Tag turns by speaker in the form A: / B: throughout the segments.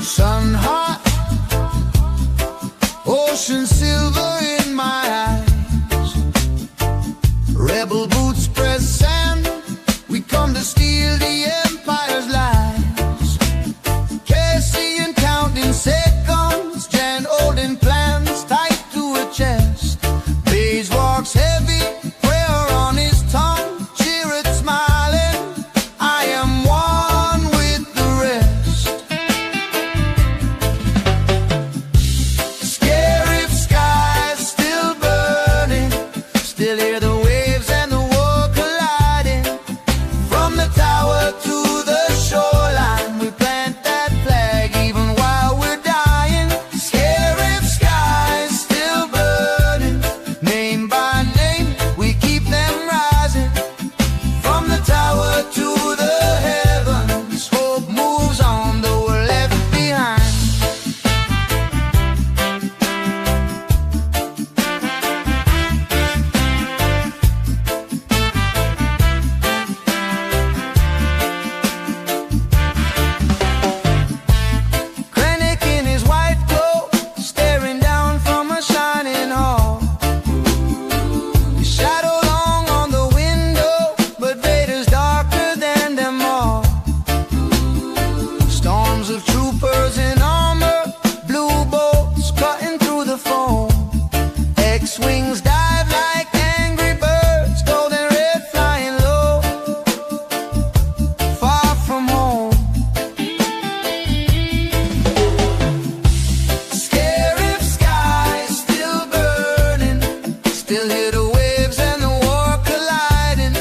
A: Sun hot, ocean silver in my eyes. Rebel boots press sand. We come to steal the empire's lies. Casey and counting seconds, Jan holding plans tight to her chest. Baze walks heavy, prayer on his tongue. Cheer it smiling, I am one with the rest. Scary skies still burning, still hear the waves and the war colliding. From the tower to the shoreline, we plant that flag even while we're dying. Scary skies still burning, name by name, we keep them rising. From the tower to the heavens, hope moves on, though we're left behind. Krennic in his white coat, staring down from a shining hall. His shadow long on the window, but Vader's darker than them all. Storms of troopers in armor, blue bolts cutting through the foam. X-wings dive like angry birds, golden red flying low, far from home. Scary skies still burning, still hear the waves and the war colliding.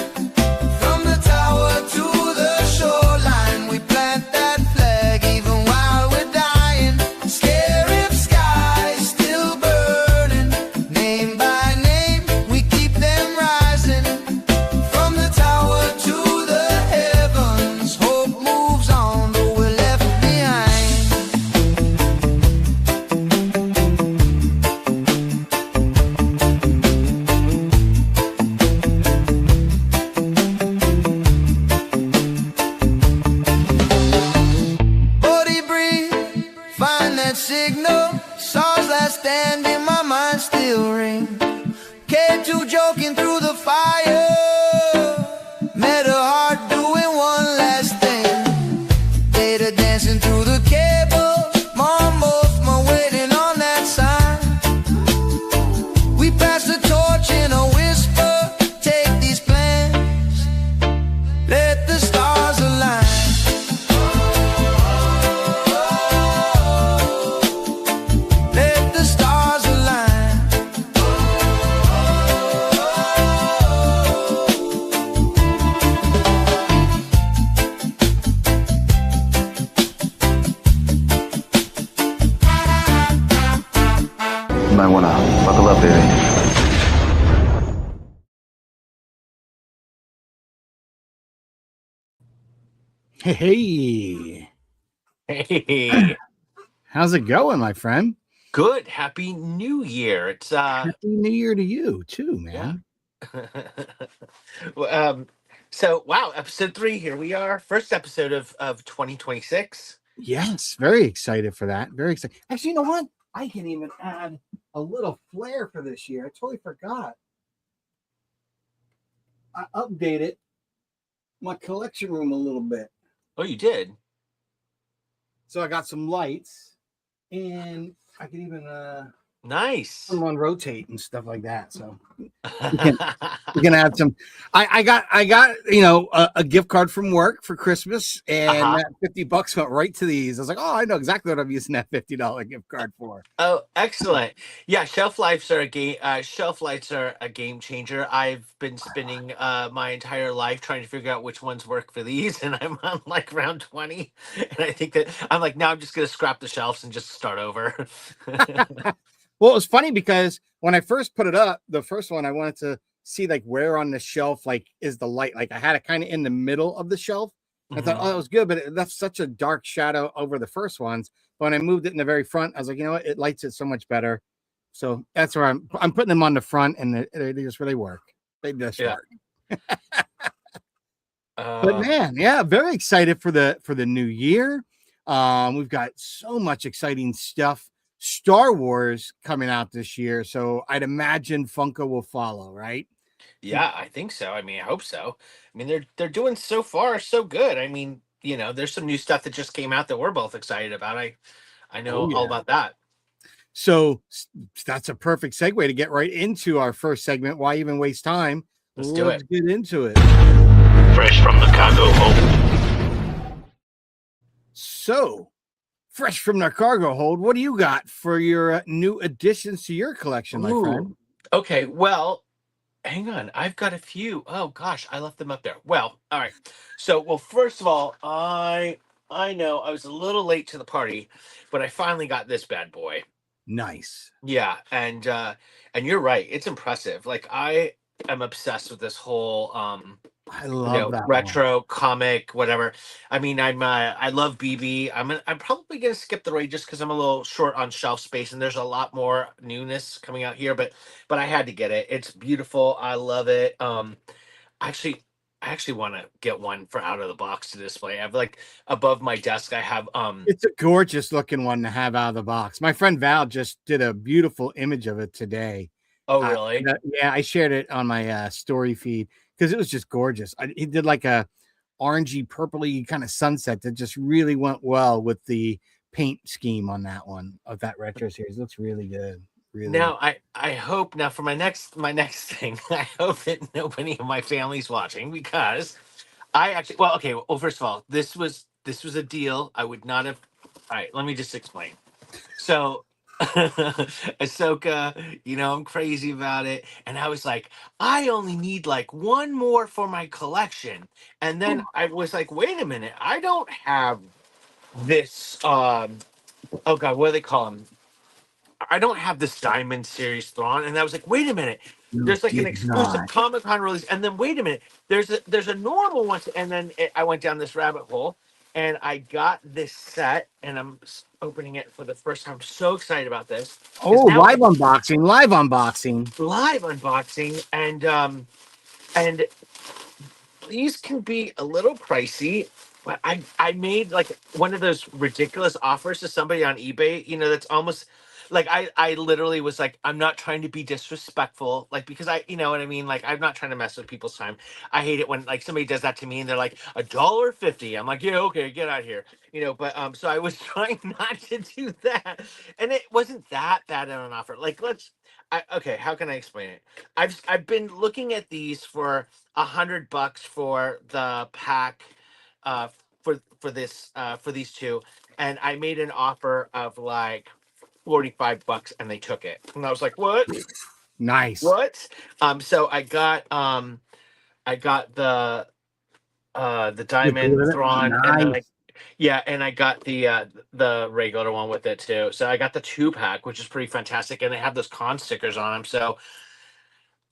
A: From the tower to the shoreline, we plant that flag even while we're dying. Scary skies still burning, name by name, we keep them rising. From the tower to the heavens, hope moves on, though we're left behind. Body breathe, find that signal. Saws last stand in my mind still ring. K2 joking through the fire. Met her heart doing one last thing. Data dancing through the cables. Mom both my waiting on that sign. We pass the torch in a whisper. Take these plans, let the stars align. Let the stars align.
B: You might want to buckle up, baby.
C: Hey,
D: Hey,
C: how's it going, my friend?
D: good. Happy New Year. It's
C: Happy New Year to you too, man.
D: Well, so wow, episode 3. Here we are. First episode of 2026.
C: Yes, very excited for that. Very excited. Actually, you know what? I can even add a little flair for this year. I totally forgot. I updated my collection room a little bit.
D: Oh, you did?
C: So I got some lights and I can even
D: Nice.
C: put them on rotate and stuff like that. So we can add some. I got you know a gift card from work for Christmas, and that $50 went right to these. I was like, oh, I know exactly what I'm using that $50 gift card for.
D: Oh, excellent. Yeah, shelf lights are a game. Shelf lights are a game changer. I've been spending my entire life trying to figure out which ones work for these, and I'm on like round 20. And I think that I'm like, now I'm just gonna scrap the shelves and just start over.
C: Well, it was funny because when I first put it up, the first one, I wanted to see like where on the shelf like is the light. Like I had it kind of in the middle of the shelf, I thought, oh, it was good, but it left such a dark shadow over the first ones. But when I moved it in the very front, I was like, you know what? It lights it so much better. So that's where I'm putting them on the front, and they just really work. They just
D: Yeah.
C: work. But man, yeah, very excited for the new year. We've got so much exciting stuff. Star Wars coming out this year, so I'd imagine Funko will follow, right?
D: Yeah, I think so. I mean, I hope so. I mean, they're doing so far so good. I mean, there's some new stuff that just came out that we're both excited about. I know
C: Oh
D: all
C: yeah.
D: about that.
C: So that's a perfect segue to get right into our first segment. Why even waste time?
D: Let's do it.
C: Get into it.
E: Fresh from the cargo hold.
C: So, fresh from the cargo hold, what do you got for your new additions to your collection, my friend?
D: Okay, well, hang on. I've got a few. Oh gosh, I left them up there. Well, all right. So, well, first of all, I know I was a little late to the party, but I finally got this bad boy.
C: Nice.
D: Yeah, and you're right. It's impressive. Like I am obsessed with this whole
C: I love that
D: retro comic, whatever. I mean, I love BB. I'm probably gonna skip the raid just because I'm a little short on shelf space, and there's a lot more newness coming out here. But I had to get it. It's beautiful. I love it. Actually, I actually want to get one for out of the box to display. I have like above my desk. I have
C: It's a gorgeous looking one to have out of the box. My friend Val just did a beautiful image of it today.
D: Oh really?
C: Yeah, I shared it on my story feed because it was just gorgeous. He did like a orangey, purpley kind of sunset that just really went well with the paint scheme on that one of that retro series. It looks really good. Really.
D: Now I hope now for my next thing, I hope that nobody in my family's watching because I actually well first of all this was a deal I would not have. All right, let me just explain. So Ahsoka, I'm crazy about it, and I was like, I only need like one more for my collection, and then I was like, wait a minute, I don't have this. Oh God, what do they call them? I don't have this Diamond Series Thrawn, and I was like, wait a minute,
C: You
D: there's like an
C: did
D: exclusive
C: not.
D: Comic-Con release, and then wait a minute, there's a normal one, and then I went down this rabbit hole, and I got this set, and I'm opening it for the first time. I'm so excited about this.
C: Oh, live unboxing,
D: Live unboxing, and these can be a little pricey, but I made like one of those ridiculous offers to somebody on eBay, that's almost like I literally was like, I'm not trying to be disrespectful, like because you know what I mean, like I'm not trying to mess with people's time. I hate it when like somebody does that to me and they're like $1.50. I'm like, yeah, okay, get out of here, but so I was trying not to do that, and it wasn't that bad on an offer. Like okay, how can I explain it? I've been looking at these for $100 for the pack, uh, for these two, and I made an offer of like $45, and they took it, and I was like, what?
C: Nice.
D: What? So I got the Diamond Thrawn, and then and I got the regular one with it too. So I got the 2-pack, which is pretty fantastic, and they have those con stickers on them. So,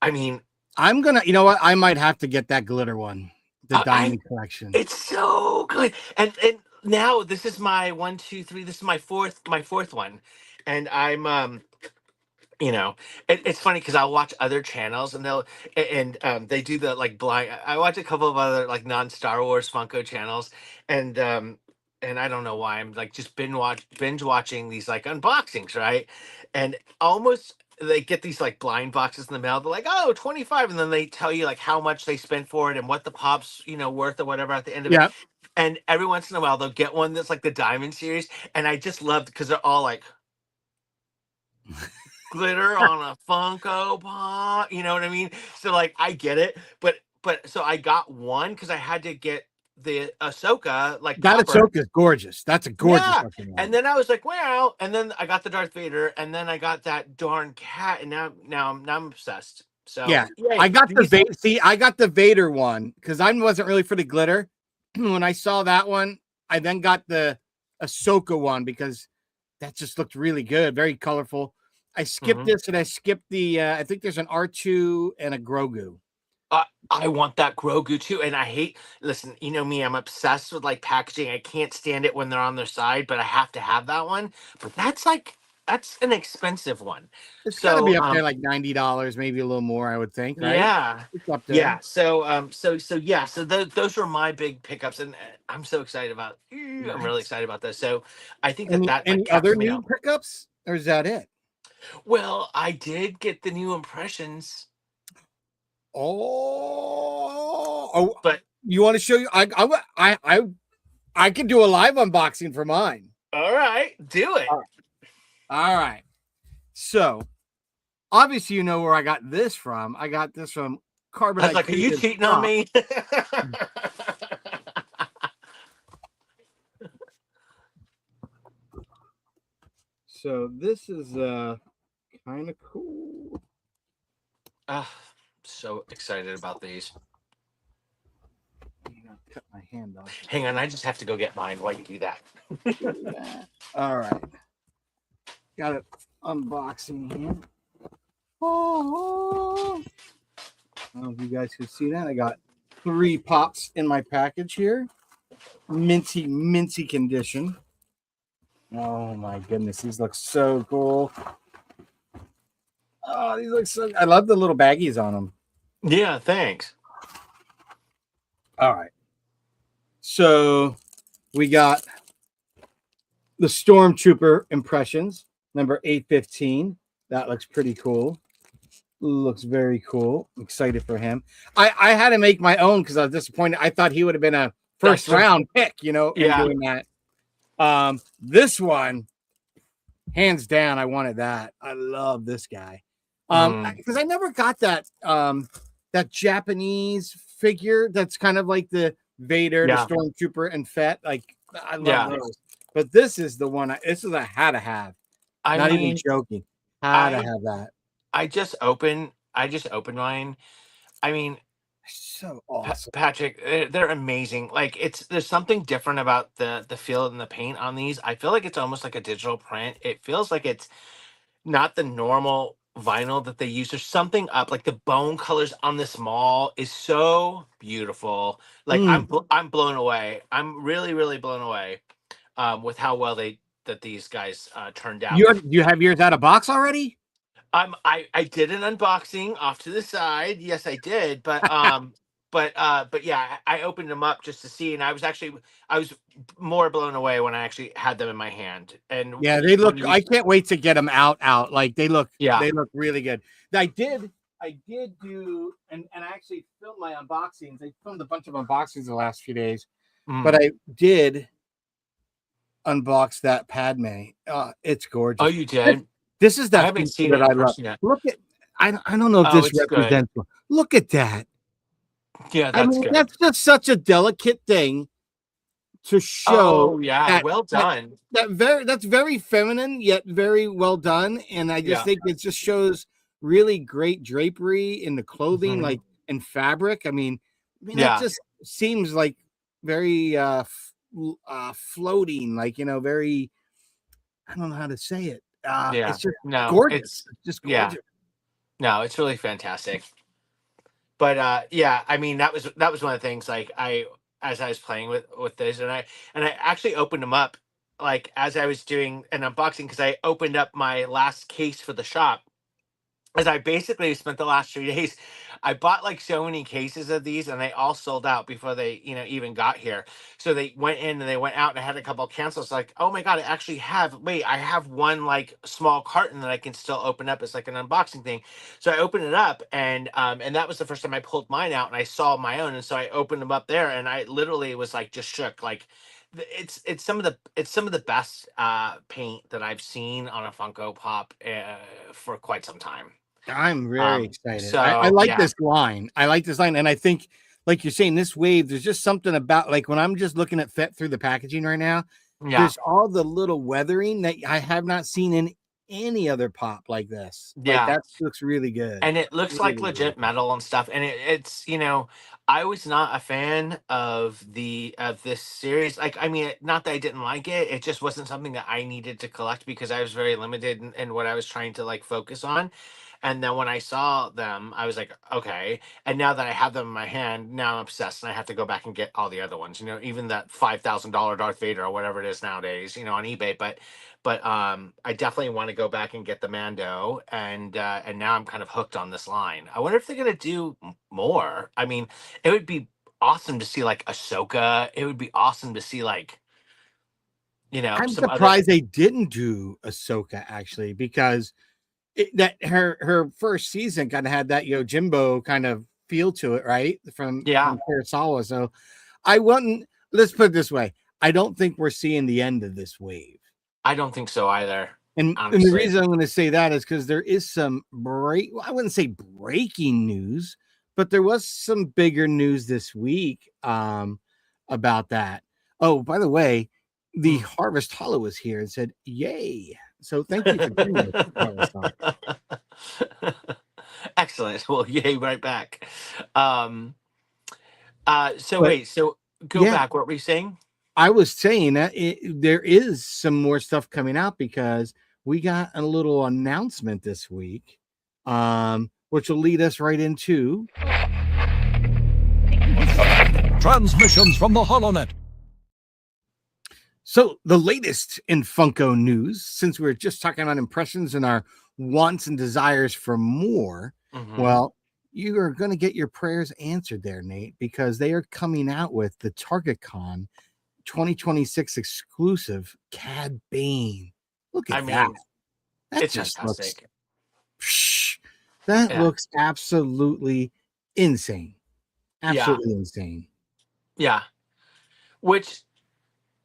D: I mean,
C: I'm gonna, you know what? I might have to get that glitter one, the Diamond collection.
D: It's so good, and now this is my 1, 2, 3. This is my fourth one, and I'm it's funny because I'll watch other channels and they do the like blind. I watch a couple of other like non-Star Wars Funko channels, and I don't know why I'm like just binge watching these like unboxings, right? And almost they get these like blind boxes in the mail. They're like, oh, 25, and then they tell you like how much they spent for it and what the pop's worth or whatever at the end of it. And every once in a while they'll get one that's like the Diamond series, and I just loved because they're all like glitter on a Funko Pop, you know what I mean? So like I get it, but so I got one because I had to get the Ahsoka like
C: that Ahsoka is gorgeous. That's a gorgeous looking one.
D: And then I was like, wow, and then I got the Darth Vader, and then I got that darn cat, and now I'm obsessed. So
C: yeah, I got I got the Vader one because I wasn't really for the glitter. When I saw that one, I then got the Ahsoka one because that just looked really good, very colorful. I skipped this and I skipped the I think there's an R2 and a Grogu.
D: I want that Grogu too, and I hate. Listen, you know me, I'm obsessed with like packaging. I can't stand it when they're on their side, but I have to have that one. But that's an expensive one.
C: It's got to
D: So
C: be up there like $90, maybe a little more, I would think, right?
D: yeah,
C: It's up there.
D: yeah. So yeah. So those were my big pickups, and I'm so excited about. I'm really
C: Nice.
D: excited about this. So I think
C: Any
D: that like
C: any
D: kept
C: other
D: me
C: new
D: up.
C: pickups, or is that it?
D: Well, I did get the new impressions,
C: Oh,
D: but
C: you want to show you? I can do a live unboxing for mine.
D: all right, do it.
C: All right. So obviously, you know where I got this from. I got this from
D: I was
C: Carbonite
D: like, are you
C: Creative
D: cheating on
C: Shop.
D: me?
C: So this is kind of cool.
D: Ah, so excited about these.
C: Cut my hand off.
D: Hang on, I just have to go get mine while you do that.
C: All right. Got it unboxing here. Oh, I don't know if you guys can see that. I got 3 pops in my package here. Minty condition. Oh my goodness, these look so cool. Oh, these look so. I love the little baggies on them.
D: Yeah, thanks.
C: All right. So we got the Stormtrooper impressions, number 815. That looks pretty cool. Looks very cool. I'm excited for him. I had to make my own because I was disappointed. I thought he would have been a first round pick, in doing that. This one, hands down, I wanted that. I love this guy. Because I never got that that Japanese figure that's kind of like the Vader, the Stormtrooper, and Fett. Like I love those. But this is the one. This is a had to have. Not even joking. Had to have that.
D: I just opened mine. I mean,
C: so awesome.
D: Patrick, they're amazing. Like there's something different about the feel and the paint on these. I feel like it's almost like a digital print. It feels like it's not the normal vinyl that they use. There's something up, like the bone colors on this mall is so beautiful. Like I'm blown away. I'm really, really blown away with how well these guys turned out.
C: You have yours out of box already?
D: I did an unboxing off to the side. Yes, I did. But but yeah, I opened them up just to see, and I was more blown away when I actually had them in my hand. And
C: yeah, they look. I can't wait to get them out. Like they look. Yeah, they look really good. I did do, and I actually filmed my unboxings. I filmed a bunch of unboxings the last few days, but I did unbox that Padme. It's gorgeous.
D: Oh, you did?
C: This is that
D: I haven't seen
C: that
D: it
C: I love.
D: yet.
C: Look at. I don't know if this represents. Good. Look at that.
D: Yeah, that's good.
C: That's just such a delicate thing to show.
D: Oh yeah, well done.
C: That's very feminine yet very well done, and I just think it just shows really great drapery in the clothing, like in fabric. I mean, that just seems like very floating, like very. I don't know how to say it. It's just gorgeous. It's just gorgeous.
D: No, it's really fantastic. But yeah, I mean that was one of the things. Like as I was playing with this, and I actually opened them up like as I was doing an unboxing, because I opened up my last case for the shop. As I basically spent the last 3 days, I bought like so many cases of these, and they all sold out before they even got here. So they went in and they went out, and I had a couple of cancels. Like, oh my god, I have one like small carton that I can still open up as like an unboxing thing. So I opened it up, and that was the first time I pulled mine out, and I saw my own, and so I opened them up there, and I literally was like just shook. Like it's some of the best paint that I've seen on a Funko Pop for quite some time.
C: I'm very excited. So, I like this line. I like this line, and I think, like you're saying, this wave. There's just something about like when I'm just looking at Fett through the packaging right now. There's all the little weathering that I have not seen in any other pop like this.
D: Yeah,
C: that looks really good,
D: and it looks really, like legit metal and stuff. And it's I was not a fan of this series. Like, I mean, not that I didn't like it. It just wasn't something that I needed to collect because I was very limited in what I was trying to like focus on. And then when I saw them, I was like, okay. And now that I have them in my hand, now I'm obsessed, and I have to go back and get all the other ones. Even that $5,000 Darth Vader or whatever it is nowadays, on eBay. But I definitely want to go back and get the Mando, and now I'm kind of hooked on this line. I wonder if they're gonna do more. I mean, it would be awesome to see like Ahsoka. It would be awesome to see like
C: I'm
D: some other.
C: surprised they didn't do Ahsoka actually, because that her first season kind of had that Yojimbo kind of feel to it, right? From
D: Yeah,
C: Kurosawa. So I wouldn't. Let's put it this way: I don't think we're seeing the end of this wave.
D: I don't think so either.
C: And the
D: Honestly,
C: reason I'm going to say that is because there is some I wouldn't say breaking news, but there was some bigger news this week about that. Oh, by the way, the Harvest Hollow is here and said, "Yay!" So thank you for doing it, Harvest Hollow.
D: Excellent. Well, yay, right back. So
C: But
D: wait, so go
C: yeah,
D: back. What were you saying?
C: I was saying that there is some more stuff coming out because we got a little announcement this week, which will lead us right into
F: Transmissions from the Holonet.
C: So the latest in Funko news, since we were just talking about impressions and our wants and desires for more, well, you are going to get your prayers answered there, Nate, because they are coming out with the TargetCon 2026 exclusive Cad Bane. Look at that. That
D: It's
C: just
D: fantastic.
C: looks absolutely insane. Absolutely insane.
D: Yeah. Which,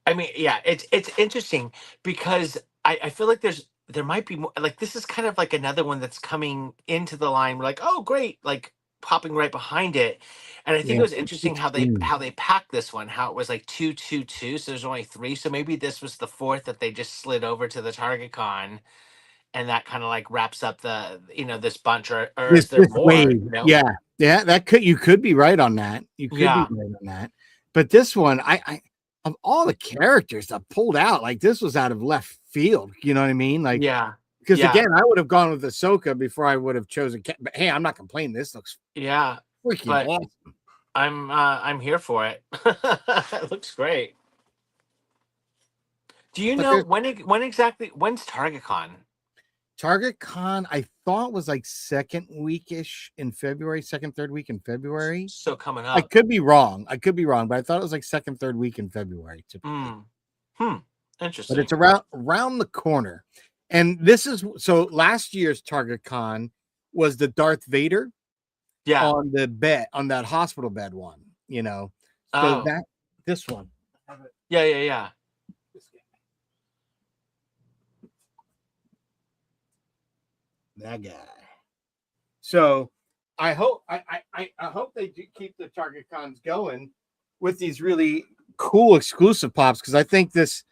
D: I mean, yeah, it's interesting because I feel like there might be more, like this is kind of like another one that's coming into the line. We're like, oh great, like popping right behind it. And I think it was interesting how they packed this one, how it was like 222, so there's only 3. So maybe this was the 4th that they just slid over to the TargetCon, and that kind of like wraps up the this bunch, or is there
C: This
D: more?
C: wave. Yeah, that you could be right on that. You could be right on that. But this one, I of all the characters that pulled out, like this was out of left field. You know what I mean? Like, because again, I would have gone with Ahsoka before I would have chosen. But hey, I'm not complaining. This looks freaking awesome.
D: I'm here for it. It looks great. Do you know when exactly? When's TargetCon?
C: TargetCon, I thought was like second weekish in February, second, third week in February.
D: So coming up.
C: I could be wrong, but I thought it was like second, third week in February.
D: Interesting.
C: But it's around the corner. And this is so last year's TargetCon was the Darth Vader on the bed, on that hospital bed one, So this one.
D: Yeah.
C: That guy. So I hope they do keep the TargetCons going with these really cool exclusive pops, because I think this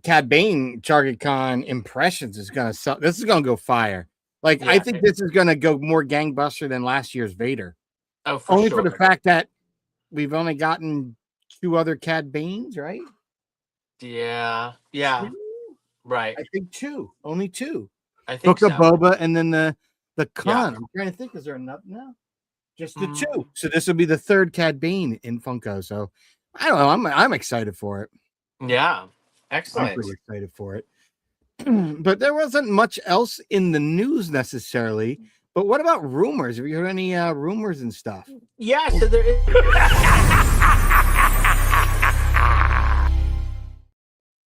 C: Cad Bane TargetCon impressions is gonna sell. This is gonna go fire. Like I think this is gonna go more gangbuster than last year's Vader.
D: Oh,
C: for the fact that we've only gotten 2 other Cad Banes, right?
D: Yeah. Right.
C: I think 2. Only 2.
D: I think
C: Book of Boba, and then the Khan. I'm trying to think. Is there enough now? Just the 2. So this will be the 3rd Cad Bane in Funko. So I don't know. I'm excited for it.
D: Yeah, excellent.
C: I'm pretty excited for it. But there wasn't much else in the news necessarily. But what about rumors? Have you heard any rumors and stuff?
D: Yeah. So there is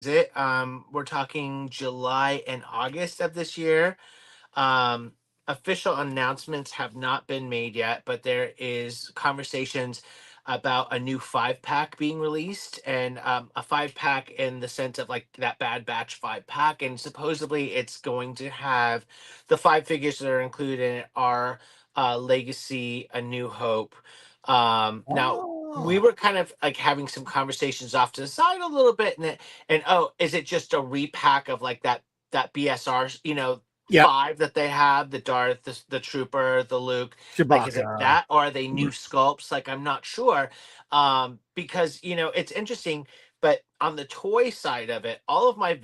D: it. We're talking July and August of this year. Official announcements have not been made yet, but there is conversations about a new 5-pack being released, and a 5-pack in the sense of like that Bad Batch 5-pack, and supposedly it's going to have the 5 figures that are included in it are Legacy, A New Hope. Now we were kind of like having some conversations off to the side a little bit, and is it just a repack of like that BSR, 5 that they have, the Darth, the Trooper, the Luke, like, is it that, or are they new sculpts? Like, I'm not sure, because it's interesting, But on the toy side of it, all of my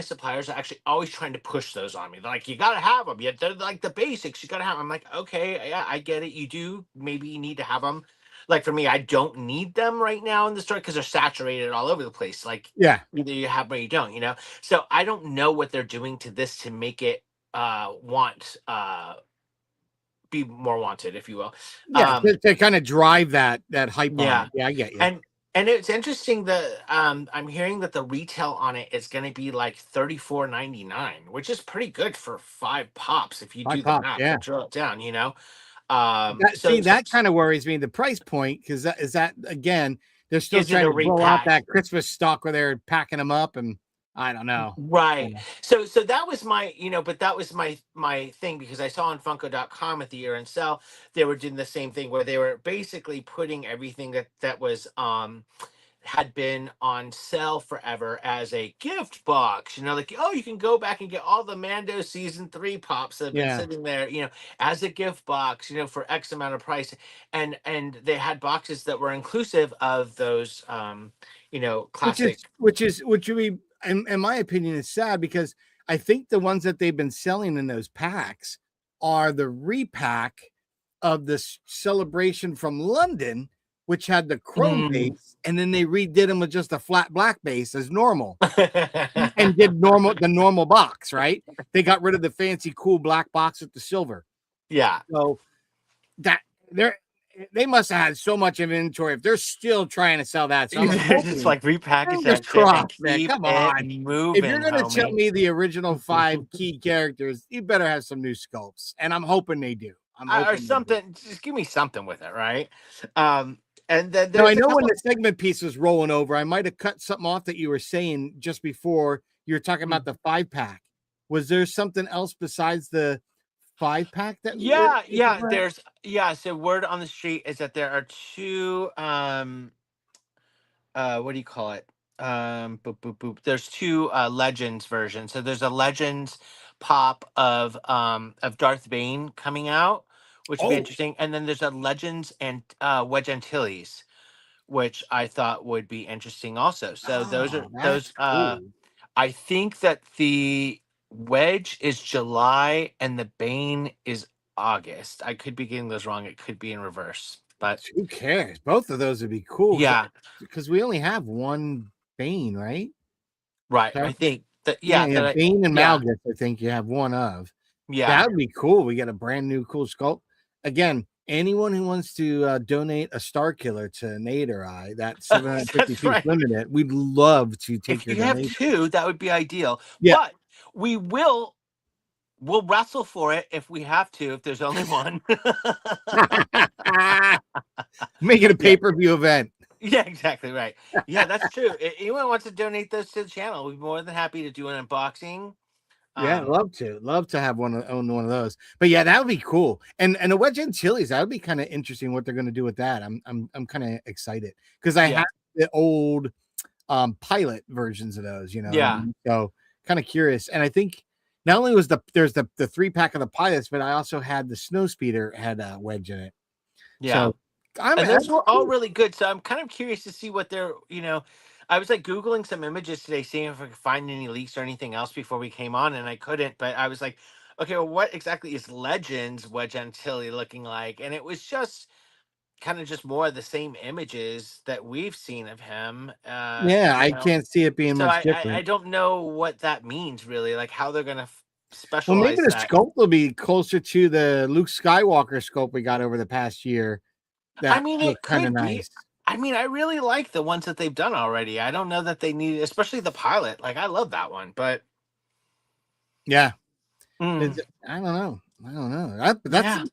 D: suppliers are actually always trying to push those on me. They're like, you gotta have them. Yeah, they're like the basics. You gotta have them. I'm like, okay, yeah, I get it. You do. Maybe you need to have them. Like for me, I don't need them right now in the store because they're saturated all over the place. Like
C: Yeah.
D: either you have them or you don't. So I don't know what they're doing to this to make it be more wanted, if you will.
C: Yeah, to kind of drive that hype on
D: Yeah.
C: it. Yeah, I get you.
D: And it's interesting that I'm hearing that the retail on it is going to be like $34.99, which is pretty good for 5 pops if you
C: High
D: do the
C: pop,
D: math
C: yeah.
D: and drill it down.
C: That kind of worries me. The price point, because that again, they're still
D: Is it
C: trying
D: a
C: to roll out
D: repack?
C: that Christmas stock where they're packing them up, and I don't know.
D: Right.
C: Yeah.
D: So that was but that was my thing, because I saw on Funko.com at the year-end sale, they were doing the same thing where they were basically putting everything that was had been on sale forever as a gift box, like, oh, you can go back and get all the Mando season 3 pops that have been
C: Yeah.
D: sitting there, as a gift box, for X amount of price. And they had boxes that were inclusive of those classic.
C: Which would be, in my opinion, is sad, because I think the ones that they've been selling in those packs are the repack of this Celebration from London, which had the chrome base, and then they redid them with just a flat black base as normal, and did the normal box, right? They got rid of the fancy cool black box with the silver.
D: Yeah.
C: So that they must have had so much inventory if they're still trying to sell that. So I'm
D: just like repackage that shit
C: cross,
D: and
C: man.
D: keep
C: Come
D: it
C: on.
D: moving.
C: If you're gonna
D: homie.
C: tell me the original 5 key characters, you better have some new sculpts, and I'm hoping they do.
D: Or something, just give me something with it, right? And then
C: now, I
D: there's a
C: know when
D: couple.
C: the segment piece was rolling over, I might have cut something off that you were saying just before. You were talking about the 5-pack. Was there something else besides the 5-pack that?
D: So word on the street is that there are 2 what do you call it? Boop, boop, boop. There's 2 Legends versions. So there's a Legends pop of Darth Bane coming out, which would be interesting. And then there's a Legends and Wedge Antilles, which I thought would be interesting also. So those are
C: cool.
D: I think that the Wedge is July and the Bane is August. I could be getting those wrong. It could be in reverse, but
C: who cares? Both of those would be cool.
D: Yeah,
C: because we only have one Bane, right?
D: right.
C: Okay.
D: I think that
C: Bane and Malgus. I think you have one of.
D: Yeah,
C: that would be cool. We get a brand new cool sculpt. Again, anyone who wants to donate a Star Killer to Nate or I, that 750 piece
D: right.
C: limited, we'd love to take
D: If
C: your
D: you have
C: donation.
D: 2, that would be ideal.
C: Yeah.
D: But we'll wrestle for it if we have to. If there's only one,
C: make it a pay-per-view event.
D: Yeah, exactly right. Yeah, that's true. Anyone wants to donate those to the channel, we'd be more than happy to do an unboxing.
C: Yeah, love to have own one of those. But yeah, that would be cool. And a Wedge Antilles, that would be kind of interesting what they're going to do with that. I'm kind of excited because I have the old pilot versions of those,
D: Yeah.
C: So kind of curious. And I think not only was there's the 3-pack of the pilots, but I also had the Snowspeeder had a Wedge in it.
D: Yeah.
C: So
D: and those were all really good. So I'm kind of curious to see what they're, I was like Googling some images today, seeing if I could find any leaks or anything else before we came on, and I couldn't. But I was like, okay, well, what exactly is Legends Wedge Antilles looking like? And it was just kind of just more of the same images that we've seen of him.
C: I can't see it being much different.
D: I don't know what that means really, like how they're gonna specialize.
C: Well, maybe the sculpt will be closer to the Luke Skywalker sculpt we got over the past year.
D: It
C: kind of
D: could be.
C: nice.
D: I really like the ones that they've done already. I don't know that they need, especially the pilot. Like, I love that one, but
C: yeah, I don't know. That's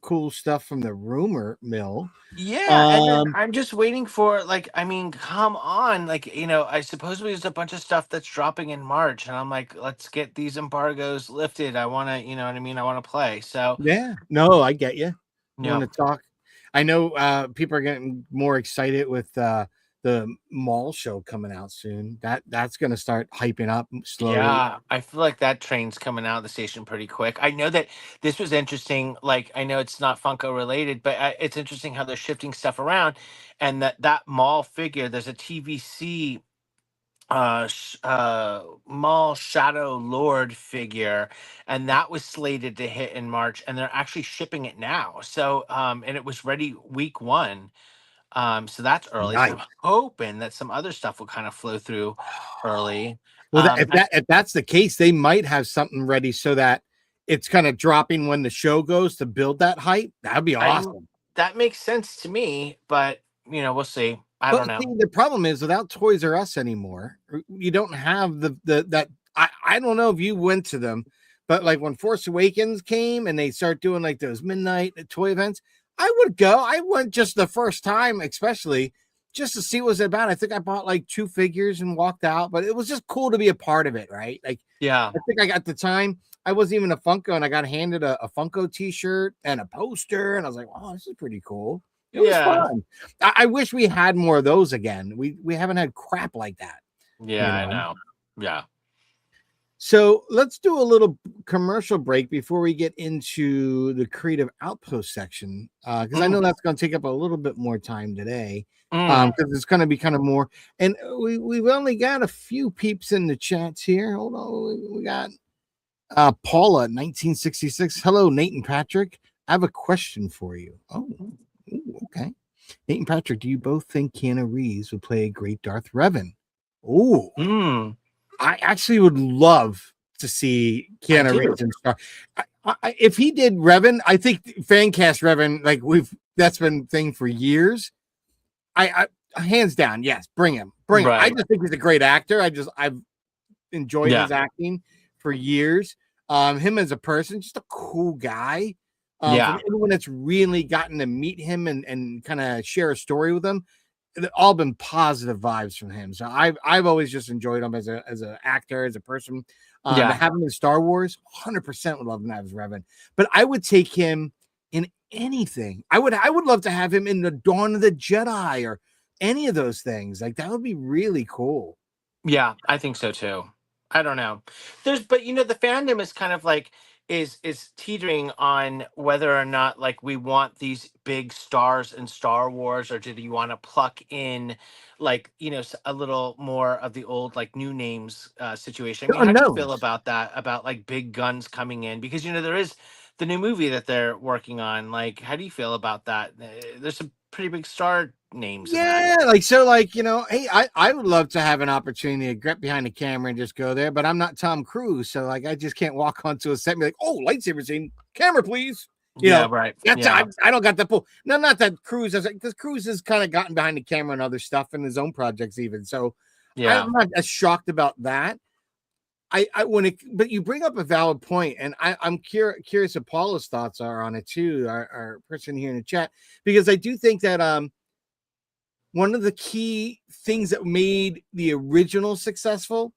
C: cool stuff from the rumor mill.
D: Yeah, and then I'm just waiting for, like, come on, like, I suppose there's a bunch of stuff that's dropping in March, and I'm like, let's get these embargoes lifted. I want to, you know what I mean? I want to play. So
C: yeah, no, I get you.
D: Yeah.
C: Want to talk? I know people are getting more excited with the the mall show coming out soon. That's going to start hyping up slowly.
D: Yeah, I feel like that train's coming out of the station pretty quick. I know that this was interesting. Like, I know it's not Funko related, but it's interesting how they're shifting stuff around, and that mall figure. There's a TVC mall Shadow Lord figure, and that was slated to hit in March, and they're actually shipping it now. So, and it was ready week 1. So that's early. So
C: Nice.
D: I'm hoping that some other stuff will kind of flow through early.
C: Well, if that's the case, they might have something ready so that it's kind of dropping when the show goes to build that hype. That'd be awesome.
D: That makes sense to me, but we'll see. I don't know.
C: See, the problem is without Toys R Us anymore, you don't have that. I don't know if you went to them, but like when Force Awakens came and they start doing like those midnight toy events, I would go. I went just the first time, especially just to see what it was about. I think I bought like 2 figures and walked out, but it was just cool to be a part of it, right? Like,
D: yeah,
C: I think at the time I wasn't even a Funko, and I got handed a Funko T-shirt and a poster, and I was like, "Oh, this is pretty cool." It was fun. I wish we had more of those again. We haven't had crap like that.
D: Yeah, I know. Yeah.
C: So let's do a little commercial break before we get into the Creative Outpost section, because I know that's going to take up a little bit more time today, because it's going to be kind of more. And we've only got a few peeps in the chats here. Hold on, we got Paula 1966. Hello, Nate and Patrick. I have a question for you. Oh, okay. Nate and Patrick, do you both think Keanu Reeves would play a great Darth Revan? Oh. I actually would love to see Keanu Reeves in Star. If he did Revan, I think Fancast Revan, like that's been a thing for years. I hands down, yes, bring him. I just think he's a great actor. I've enjoyed his acting for years. Him as a person, just a cool guy. From anyone that's really gotten to meet him and kind of share a story with him, they've all been positive vibes from him. So I've always just enjoyed him as an actor, as a person. To have him in Star Wars, 100% would love him as Revan. But I would take him in anything. I would love to have him in the Dawn of the Jedi or any of those things. Like, that would be really cool.
D: Yeah, I think so too. I don't know. But the fandom is kind of like is teetering on whether or not like we want these big stars in Star Wars, or did you want to pluck in like a little more of the old like new names situation? I mean, how do you feel about that? About like big guns coming in, because there is the new movie that they're working on. Like, how do you feel about that? There's some pretty big star names.
C: Yeah, hey, I would love to have an opportunity to get behind the camera and just go there, but I'm not Tom Cruise, so like I just can't walk onto a set and be like, "Oh, lightsaber scene, camera, please."
D: Right.
C: I don't got that pull. No, not that Cruise. Because Cruise has kind of gotten behind the camera and other stuff in his own projects, even. So I'm not as shocked about that. But you bring up a valid point, and I'm curious what Paula's thoughts are on it too, our person here in the chat, because I do think that one of the key things that made the original successful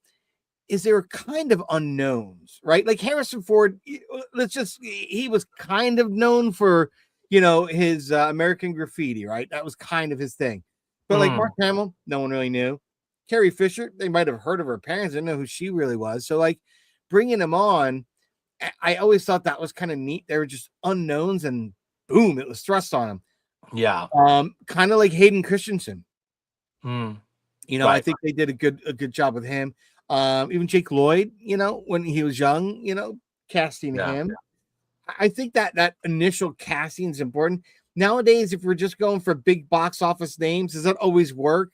C: is they were kind of unknowns, right? Like Harrison Ford, he was kind of known for, his American Graffiti, right? That was kind of his thing. But like Mark Hamill, no one really knew. Carrie Fisher, they might have heard of her parents, didn't know who she really was. So like bringing him on, I always thought that was kind of neat. They were just unknowns, and boom, it was thrust on them.
D: Yeah.
C: Kind of like Hayden Christensen.
D: Right.
C: I think they did a good job with him. Even Jake Lloyd, when he was young, casting him. I think that initial casting is important. Nowadays, if we're just going for big box office names, does that always work?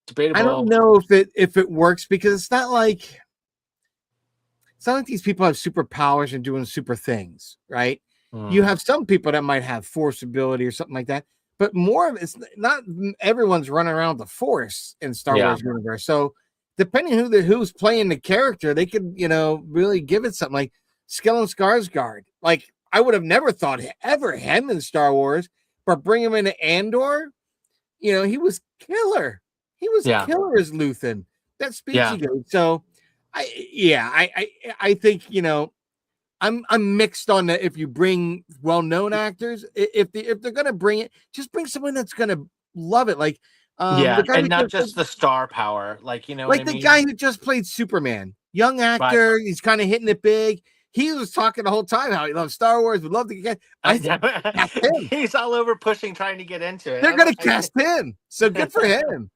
D: Debatable.
C: I don't know if it works, because it's not like these people have superpowers and doing super things, right? You have some people that might have force ability or something like that, but more of it's not everyone's running around the force in Star Wars universe. So depending who's playing the character, they could really give it something. Like Stellan Skarsgård. Like, I would have never thought ever him in Star Wars, but bring him into Andor. He was killer. He was killer as Luthen. That speech he gave. So I think I'm mixed on that. If you bring well-known actors, if they're gonna bring it, just bring someone that's gonna love it. Like
D: Yeah,
C: the guy
D: and
C: who
D: not
C: just
D: just the star power, like, you know what I
C: like the
D: mean?
C: guy who just played Superman, young
D: Right.
C: actor. He's kind of hitting it big. He was talking the whole time how he loves Star Wars. Would love to get. I think cast him.
D: He's all over pushing, trying to get into it.
C: They're gonna cast him. So good for him.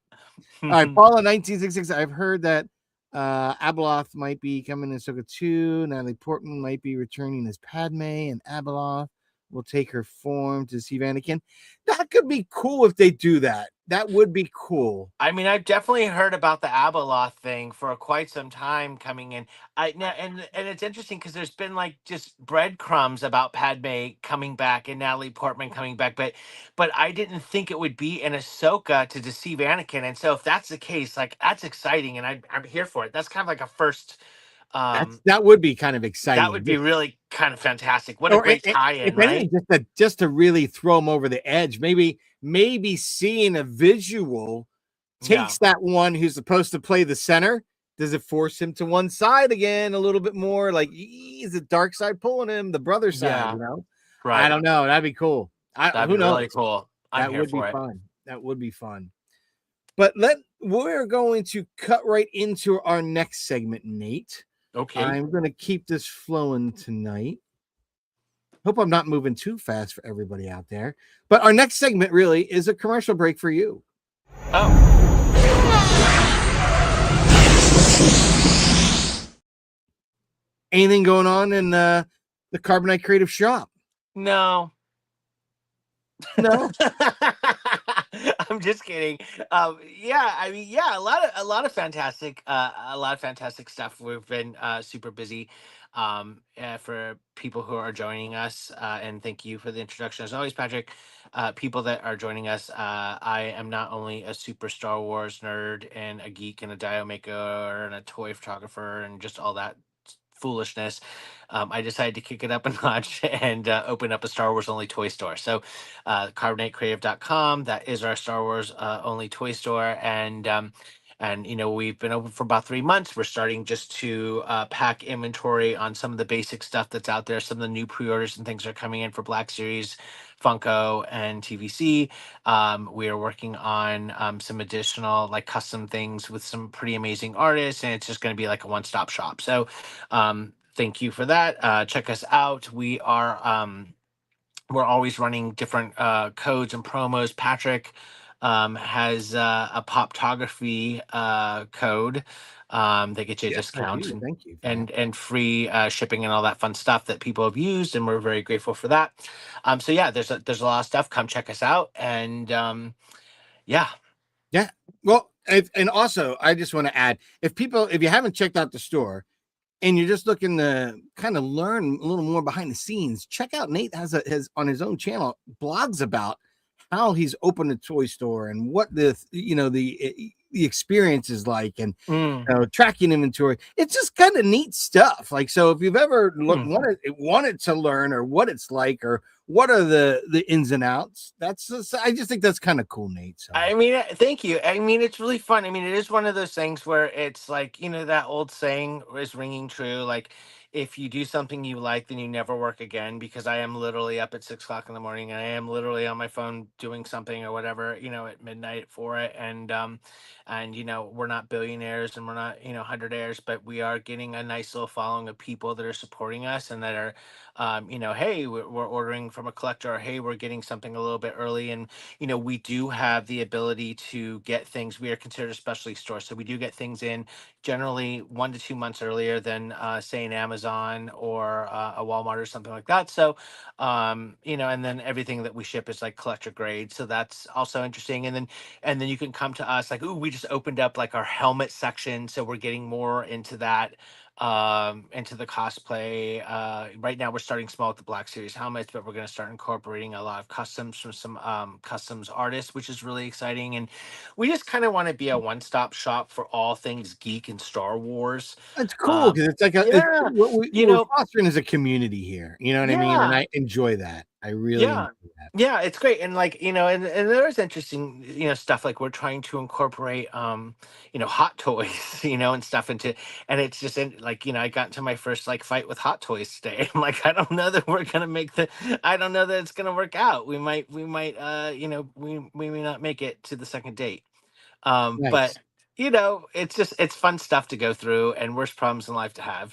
C: All right, Paula 1966. I've heard that Abeloth might be coming in Ahsoka 2. Natalie Portman might be returning as Padme, and Abeloth will take her form to see Anakin. That could be cool if they do that. That would be cool.
D: I mean, I've definitely heard about the Abeloth thing for quite some time coming in. And it's interesting because there's been like just breadcrumbs about Padme coming back and Natalie Portman coming back, but I didn't think it would be in Ahsoka to deceive Anakin. And so if that's the case, like that's exciting, and I'm here for it. That's kind of like a first.
C: That would be kind of
D: That
C: exciting.
D: would be really kind of fantastic. What a great tie-in,
C: if
D: right?
C: anything, just to really throw them over the edge. Maybe seeing a visual takes that one who's supposed to play the center. Does it force him to one side again a little bit more? Like, is the dark side pulling him, the brother side? You know,
D: right?
C: I don't know. That'd be cool.
D: That'd be really cool.
C: That would be fun. That would be fun. But we're going to cut right into our next segment, Nate.
D: Okay.
C: I'm going to keep this flowing tonight. Hope I'm not moving too fast for everybody out there. But our next segment really is a commercial break for you.
D: Oh.
C: Anything going on in the Carbonite Creative Shop?
D: No.
C: No.
D: I'm just kidding. Yeah, I mean, yeah, a lot of fantastic stuff. We've been super busy. For people who are joining us, and thank you for the introduction as always, Patrick. People that are joining us, I am not only a super Star Wars nerd and a geek and a dial maker and a toy photographer and just all that foolishness. I decided to kick it up a notch and open up a Star Wars only toy store. So carbonatecreative.com, that is our Star Wars only toy store. And you know, we've been open for about 3 months. We're starting just to pack inventory on some of the basic stuff that's out there. Some of the new pre-orders and things are coming in for Black Series, Funko, and TVC. We are working on some additional like custom things with some pretty amazing artists, and it's just going to be like a one-stop shop. So thank you for that. Check us out. We're always running different codes and promos. Patrick has a poptography code that gets you a discount
C: Thank you.
D: and free shipping and all that fun stuff that people have used, and we're very grateful for that. So yeah, there's a lot of stuff. Come check us out, and yeah.
C: Well, and also I just want to add, if you haven't checked out the store and you're just looking to kind of learn a little more behind the scenes, check out Nate has on his own channel blogs about how he's opened a toy store and what the experience is like, and tracking inventory. It's just kind of neat stuff. Like, so if you've ever wanted to learn or what it's like or what are the ins and outs, I just think that's kind of cool, Nate. So.
D: I mean, thank you. I mean, it's really fun. I mean, it is one of those things where it's like, you know, that old saying is ringing true. Like, if you do something you like, then you never work again, because I am literally up at 6 o'clock in the morning and I am literally on my phone doing something or whatever, you know, at midnight for it. And, you know, we're not billionaires and we're not, you know, hundredaires, but we are getting a nice little following of people that are supporting us and that are, you know, hey, we're ordering from a collector, or hey, we're getting something a little bit early. And, you know, we do have the ability to get things. We are considered a specialty store. So we do get things in generally 1 to 2 months earlier than say an Amazon or a Walmart or something like that. So you know, and then everything that we ship is like collector grade, so that's also interesting. And then you can come to us like, ooh, we just opened up like our helmet section, so we're getting more into that, into the cosplay. Right now we're starting small with the Black Series helmets, but we're going to start incorporating a lot of customs from some customs artists, which is really exciting. And we just kind of want to be a one-stop shop for all things geek and Star Wars.
C: It's cool because it's like
D: we're
C: fostering as a community here. You know what I mean? And I enjoy that. I really
D: Yeah.
C: enjoy that.
D: Yeah, it's great. And like, and there is interesting, stuff like we're trying to incorporate hot toys, and stuff into, and it's just like, I got into my first like fight with hot toys today. I'm like, I don't know that we're gonna I don't know that it's gonna work out. We might we may not make it to the second date. But
C: Nice.
D: it's fun stuff to go through and worst problems in life to have,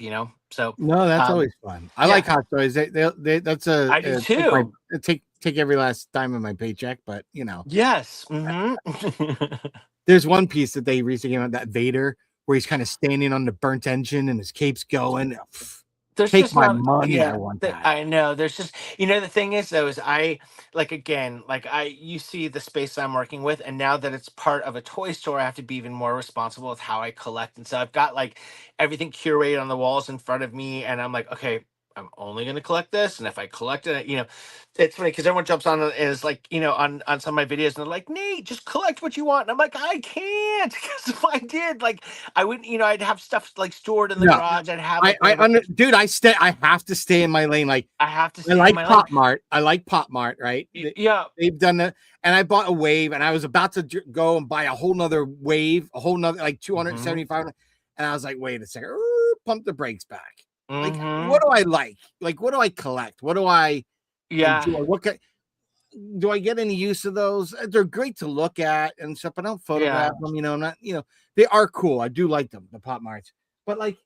D: So
C: No, that's
D: um
C: always fun. I like
D: yeah,
C: hot toys. They that's
D: I do
C: take my
D: too.
C: take every last dime of my paycheck, but
D: Yes.
C: there's one piece that they recently came out, that Vader, where he's kind of standing on the burnt engine and his cape's going.
D: There's
C: Take
D: just
C: my
D: not,
C: money. I
D: yeah,
C: want that.
D: I know. There's just, the thing is though, is I like, again, like you see the space I'm working with, and now that it's part of a toy store, I have to be even more responsible with how I collect. And so I've got like everything curated on the walls in front of me, and I'm like, okay, I'm only going to collect this. And if I collect it, it's funny because everyone jumps on it and is like, on some of my videos, and they're like, Nate, just collect what you want. And I'm like, I can't, because if I did, like, I wouldn't, I'd have stuff like stored in the
C: No,
D: garage. I'd have like whatever.
C: dude. I have to stay in my lane. Like,
D: I have to
C: I
D: stay in
C: like
D: my lane.
C: Pop Mart. I like Pop Mart, right?
D: Yeah.
C: They've done that. And I bought a wave, and I was about to go and buy a whole nother wave, a whole nother like 275. And I was like, wait a second, pump the brakes back. Like, what do I like? Like, what do I collect? What do I
D: Yeah.
C: enjoy? Do I get any use of those? They're great to look at and stuff, but I don't photograph them. I'm not, they are cool. I do like them, the Pop Marts. But like,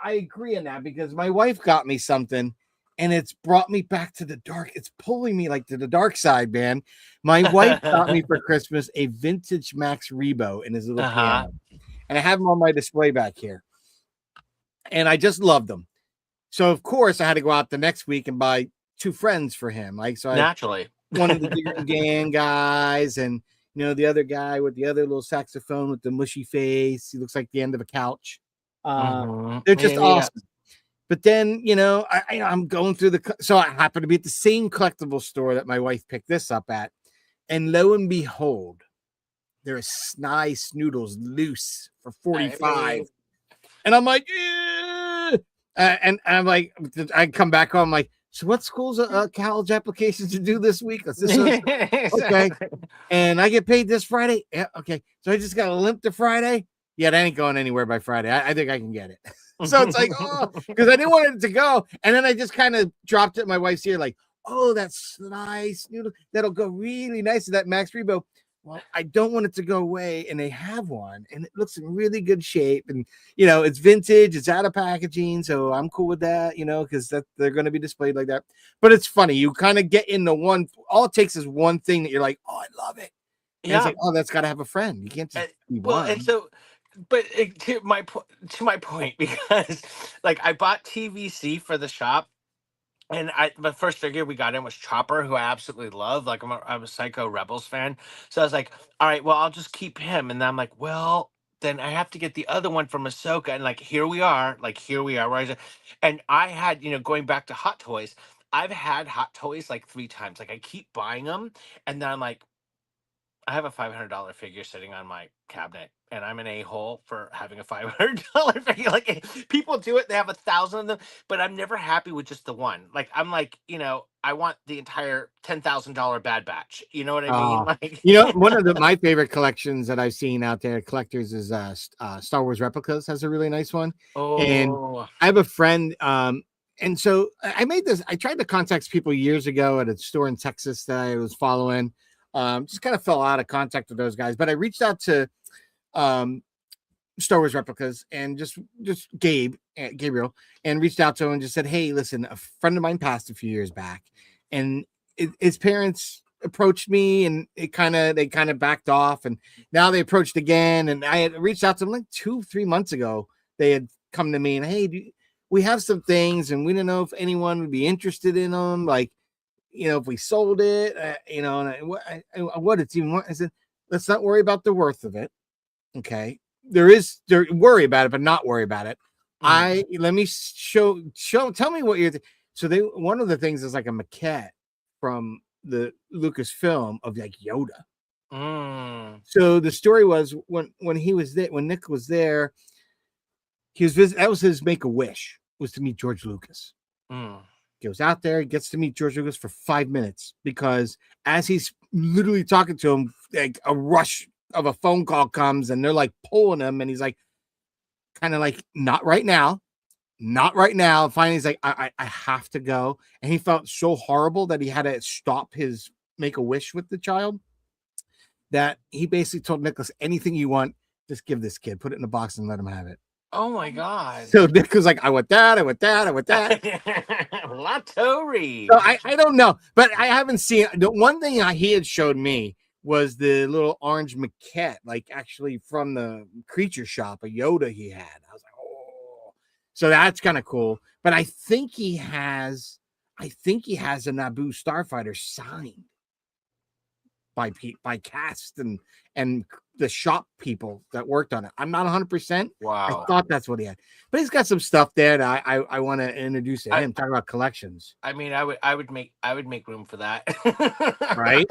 C: I agree on that, because my wife got me something, and it's brought me back to the dark. It's pulling me like to the dark side, man. My wife got me for Christmas a vintage Max Rebo in his little piano, and I have them on my display back here, and I just loved them. So of course I had to go out the next week and buy 2 friends for him. Like, so
D: Naturally.
C: one of the Digger and Dan guys, and the other guy with the other little saxophone with the mushy face. He looks like the end of a couch. They're just awesome. But then, I'm going through so I happen to be at the same collectible store that my wife picked this up at. And lo and behold, there is nice noodles loose for 45. And I'm like, and I'm like, I come back home, I'm like, so what school's college applications to do this week? Okay. And I get paid this Friday. Yeah, okay. So I just got to limp to Friday. Yeah, that ain't going anywhere by Friday. I think I can get it. So it's like, because I didn't want it to go. And then I just kind of dropped it in my wife's ear, like, oh, that's nice. That'll go really nice to that Max Rebo. Well, I don't want it to go away. And they have one, and it looks in really good shape. And, it's vintage. It's out of packaging. So I'm cool with that, because they're going to be displayed like that. But it's funny. You kind of get into one. All it takes is one thing that you're like, oh, I love it. And it's like, oh, that's got to have a friend. You can't just be one.
D: And so, but to my point, because like I bought TVC for the shop, and the first figure we got in was Chopper, who I absolutely love. Like, I'm a Psycho Rebels fan, so I was like, all right, well, I'll just keep him. And then I'm like, well, then I have to get the other one from Ahsoka, and like here we are, and I had, going back to Hot Toys, I've had Hot Toys like 3 times. Like, I keep buying them, and then I'm like, I have a $500 figure sitting on my cabinet, and I'm an a-hole for having a $500 figure. Like, people do it; they have 1,000 of them, but I'm never happy with just the one. Like, I'm like, I want the entire $10,000 Bad Batch. You know what I mean? Like,
C: One of my favorite collections that I've seen out there, collectors, is Star Wars Replicas has a really nice one. And I have a friend, and so I made this. I tried to contact people years ago at a store in Texas that I was following. Just kind of fell out of contact with those guys, but I reached out to Star Wars Replicas and just Gabriel, and reached out to him and just said, hey, listen, a friend of mine passed a few years back, and his parents approached me, and they kind of backed off, and now they approached again, and I had reached out to them like 2-3 months ago. They had come to me and, hey, we have some things, and we don't know if anyone would be interested in them, like, if we sold it, and what it's even. I said, let's not worry about the worth of it. Okay, worry about it, but not worry about it. Let me show. Tell me what you're. So one of the things is like a maquette from the Lucasfilm of like Yoda. So the story was when he was there, when Nick was there, that was his make a wish, was to meet George Lucas. Goes out there, gets to meet George Lucas for 5 minutes because as he's literally talking to him, like a rush of a phone call comes and they're like pulling him, and he's like, kind of like, not right now. Not right now. Finally, he's like, I have to go. And he felt so horrible that he had to stop his make a wish with the child that he basically told Nicholas, anything you want, just give this kid, put it in a box and let him have it.
D: Oh my God.
C: So Nick was like, I want that, I want that, I want that.
D: Lottery.
C: So I don't know, but I haven't seen the one thing he had showed me was the little orange maquette, like actually from the creature shop, a Yoda he had. I was like, oh, so that's kind of cool. But I think he has a Naboo starfighter signed by cast and the shop people that worked on it. I'm not 100%.
D: Wow.
C: I thought that's what he had, but he's got some stuff there that I want to introduce to him. Talk about collections.
D: I mean, I would make room for that.
C: Right?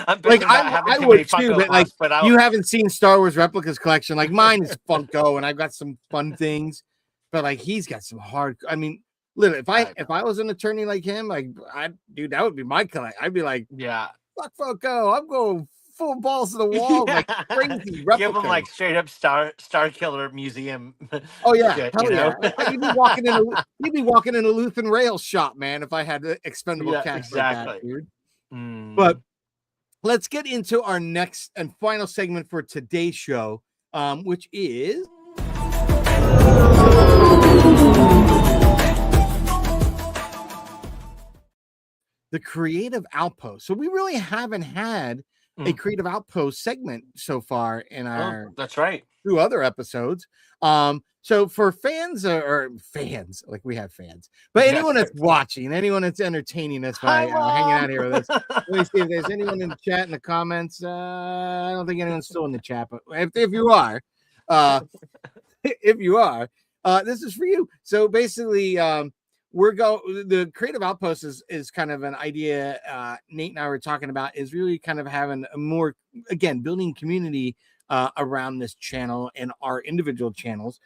D: I'm
C: Like
D: I
C: I would too, but like
D: but
C: you haven't seen Star Wars replicas collection. Like mine is Funko, and I've got some fun things, but like he's got some hard. I mean, literally, if I was an attorney like him, like dude, that would be my collect. I'd be like,
D: yeah.
C: Fuck Funko, I'm going full balls to the wall, like crazy replicas.
D: Give him like straight up Star Killer Museum.
C: Oh yeah,
D: shit,
C: hell
D: you know?
C: yeah. You'd be walking in a Lutheran rail shop, man, if I had expendable cash
D: exactly.
C: like that, dude. But let's get into our next and final segment for today's show, which is the Creative Outpost. So we really haven't had a Creative Outpost segment so far in our
D: that's right.
C: 2 other episodes. So for fans or fans, like we have fans, but anyone that's watching, anyone that's entertaining us by hanging out here with us, let me see if there's anyone in the chat in the comments. I don't think anyone's still in the chat, but if you are, this is for you. So basically, the Creative Outpost is kind of an idea Nate and I were talking about, is really kind of having a more, again, building community around this channel and our individual channels,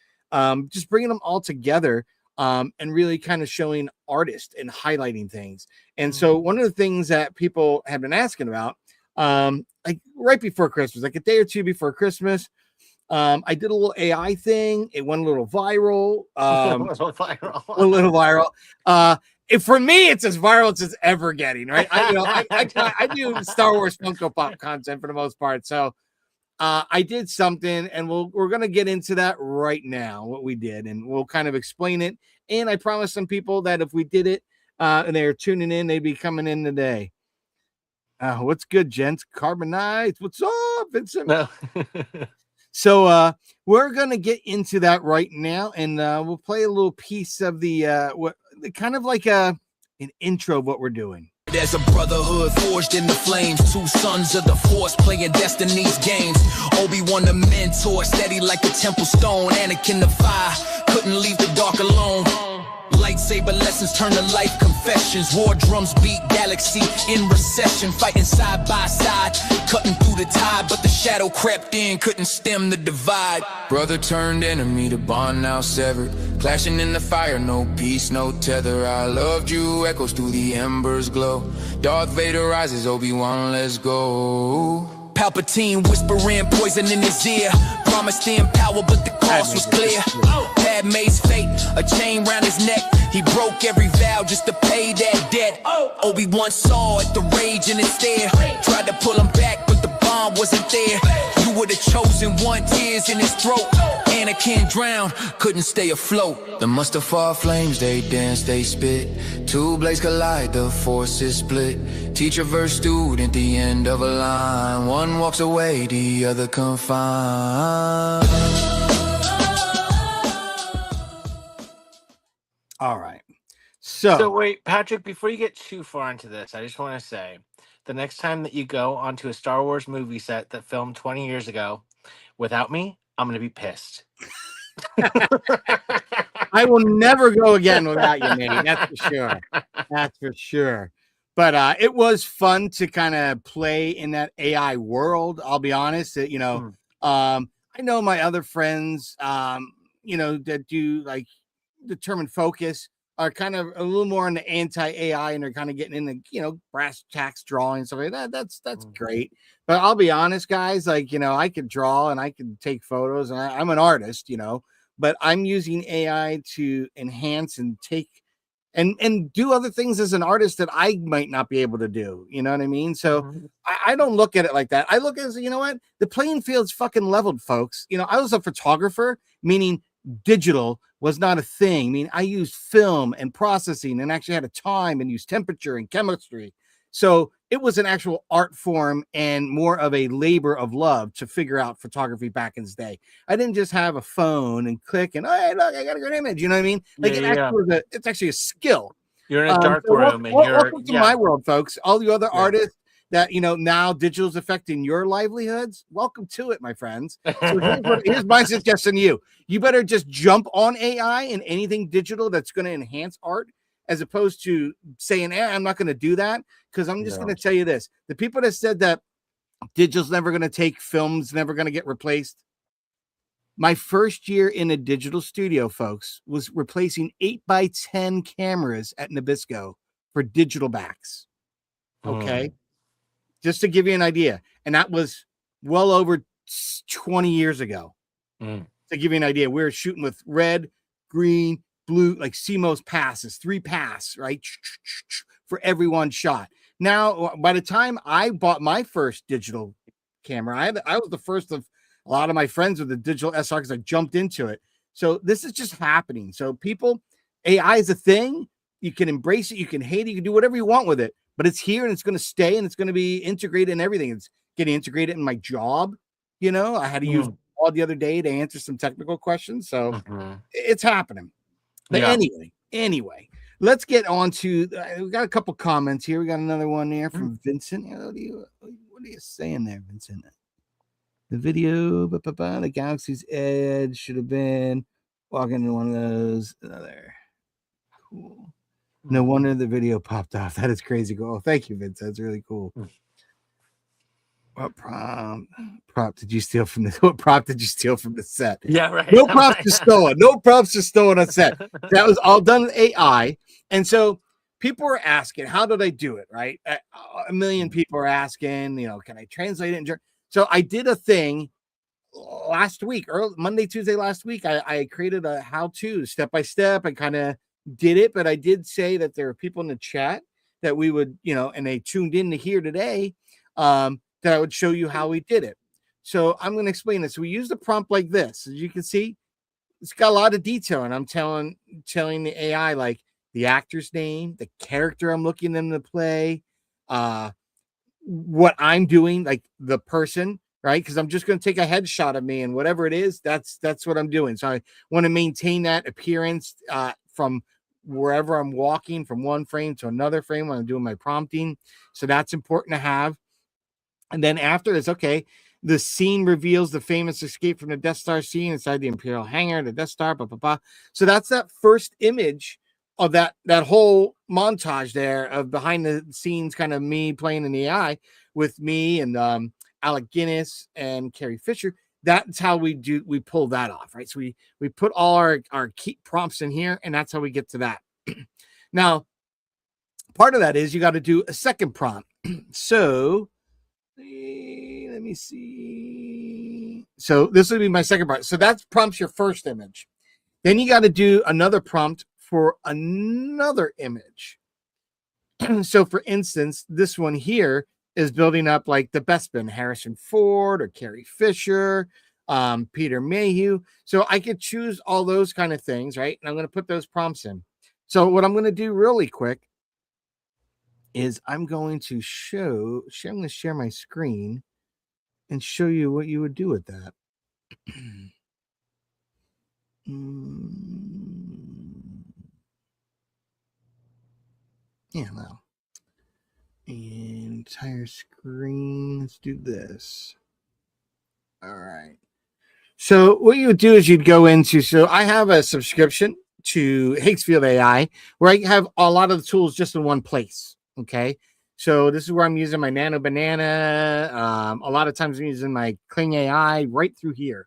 C: just bringing them all together and really kind of showing artists and highlighting things. And so one of the things that people have been asking about, like right before Christmas, like a day or two before Christmas, I did a little AI thing. It went a little viral. A little viral. For me, it's as viral as it's ever getting, right? I do Star Wars Funko Pop content for the most part. So I did something, and we're going to get into that right now, what we did, and we'll kind of explain it. And I promised some people that if we did it and they're tuning in, they'd be coming in today. What's good, gents? Carbonite. What's up, Vincent?
D: No.
C: So we're gonna get into that right now, and we'll play a little piece of the kind of like an intro of what we're doing.
G: There's a brotherhood forged in the flames, 2 sons of the Force playing Destiny's games. Obi-Wan the mentor, steady like a temple stone. Anakin the fire, couldn't leave the dark alone. Lightsaber lessons turn to life confessions. War drums beat galaxy in recession. Fighting side by side, cutting through the tide. But the shadow crept in, couldn't stem the divide. Brother turned enemy, the bond now severed. Clashing in the fire, no peace, no tether. I loved you, echoes through the embers glow. Darth Vader rises, Obi-Wan, let's go. Palpatine whispering poison in his ear. Promised him power, but the cost was clear. Padme's fate, a chain round his neck. He broke every vow just to pay that debt. Obi-Wan saw it, the rage in his stare. Tried to pull him back, but the bomb wasn't there. You were the chosen one, tears in his throat. Anakin drowned, couldn't stay afloat. The Mustafar flames, they dance, they spit. 2 blades collide, the force is split. Teacher versus student, the end of a line. One walks away, the other confined.
C: All right. So
D: wait, Patrick, before you get too far into this, I just want to say, the next time that you go onto a Star Wars movie set that filmed 20 years ago without me, I'm going to be pissed.
C: I will never go again without you, Nate. That's for sure. That's for sure. But it was fun to kind of play in that AI world. I'll be honest. I know my other friends, that do like determined focus. are kind of a little more on the anti-AI and they're kind of getting into, brass tacks drawing, stuff like that. That's great. But I'll be honest, guys, like, I could draw and I could take photos and I'm an artist, but I'm using AI to enhance and take and do other things as an artist that I might not be able to do. You know what I mean? So I don't look at it like that. I look at it as, you know what? The playing field's fucking leveled, folks. I was a photographer, meaning digital was not a thing. I mean, I used film and processing and actually had a time and used temperature and chemistry. So it was an actual art form and more of a labor of love to figure out photography back in the day. I didn't just have a phone and click and, oh, hey, look, I got a good image. You know what I mean? Like it's actually a skill.
D: You're in a dark room and
C: welcome to my world, folks. All you other artists that, now digital's affecting your livelihoods. Welcome to it, my friends. So here's my suggestion to you. You better just jump on AI and anything digital that's going to enhance art, as opposed to saying, I'm not going to do that. Because I'm just going to tell you this. The people that said that digital's never going to take, film's never going to get replaced. My first year in a digital studio, folks, was replacing 8x10 cameras at Nabisco for digital backs. Okay. Just to give you an idea. And that was well over 20 years ago. To give you an idea, we were shooting with red, green, blue, like CMOS passes, 3 pass, right? For every one shot. Now, by the time I bought my first digital camera, I was the first of a lot of my friends with the digital SR because I jumped into it. So this is just happening. So people, AI is a thing. You can embrace it. You can hate it. You can do whatever you want with it. But it's here and it's going to stay and it's going to be integrated in everything. It's getting integrated in my job. I had to use all the other day to answer some technical questions. So it's happening. But anyway, let's get on to, we got a couple comments here. We got another one there from Vincent. What are you saying there, Vincent? The video, the Galaxy's Edge should have been walking into one of those. Another cool. No wonder the video popped off. That is crazy cool. Oh, thank you, Vince. That's really cool. What prop did you steal from what prop did you steal from the set?
D: Yeah, right.
C: No props are stolen. No props are stolen on set. That was all done with AI. And so people were asking, how did I do it? Right. A million people are asking, can I translate it? So I did a thing last week, Monday, Tuesday last week. I created a how-to step by step. I kind of did it, but I did say that there are people in the chat that we would, and they tuned in to here today, that I would show you how we did it. So I'm going to explain this. So we used a prompt like this. As you can see, it's got a lot of detail, and I'm telling the AI like the actor's name, the character I'm looking them to play, what I'm doing, like the person, right? Because I'm just going to take a headshot of me and whatever it is, that's what I'm doing. So I want to maintain that appearance from wherever I'm walking from one frame to another frame when I'm doing my prompting. So that's important to have. And then after this, okay, the scene reveals the famous escape from the Death Star scene inside the Imperial hangar, the Death Star, blah, blah, blah. So that's that first image of that whole montage there of behind the scenes, kind of me playing in the AI with me and Alec Guinness and Carrie Fisher. That's how we pull that off, right? So we put all our key prompts in here, and that's how we get to that. Now, part of that is you got to do a second prompt. So let me see. So this will be my second prompt. So that prompts your first image. Then you got to do another prompt for another image. So for instance, this one here is building up like the Bespin, Harrison Ford or Carrie Fisher, Peter Mayhew. So I could choose all those kind of things, right? And I'm going to put those prompts in. So what I'm going to do really quick is I'm going to share my screen and show you what you would do with that. Yeah, well, entire screen. Let's do this. All right. So what you would do is you'd go into, so I have a subscription to Higgsfield AI where I have a lot of the tools just in one place. Okay. So this is where I'm using my Nano Banana. A lot of times I'm using my Kling AI right through here.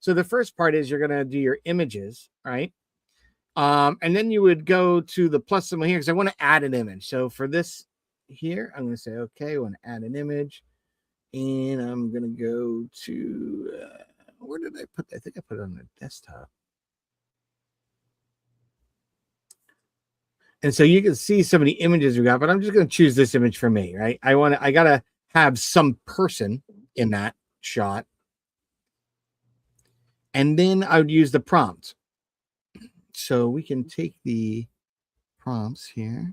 C: So the first part is you're going to do your images, right? And then you would go to the plus symbol here because I want to add an image. So for this here, I'm going to say, okay, I want to add an image. And I'm going to go to, where did I put that? I think I put it on the desktop. And so you can see some of the images we got, but I'm just going to choose this image for me, right? I got to have some person in that shot. And then I would use the prompt. So we can take the prompts here.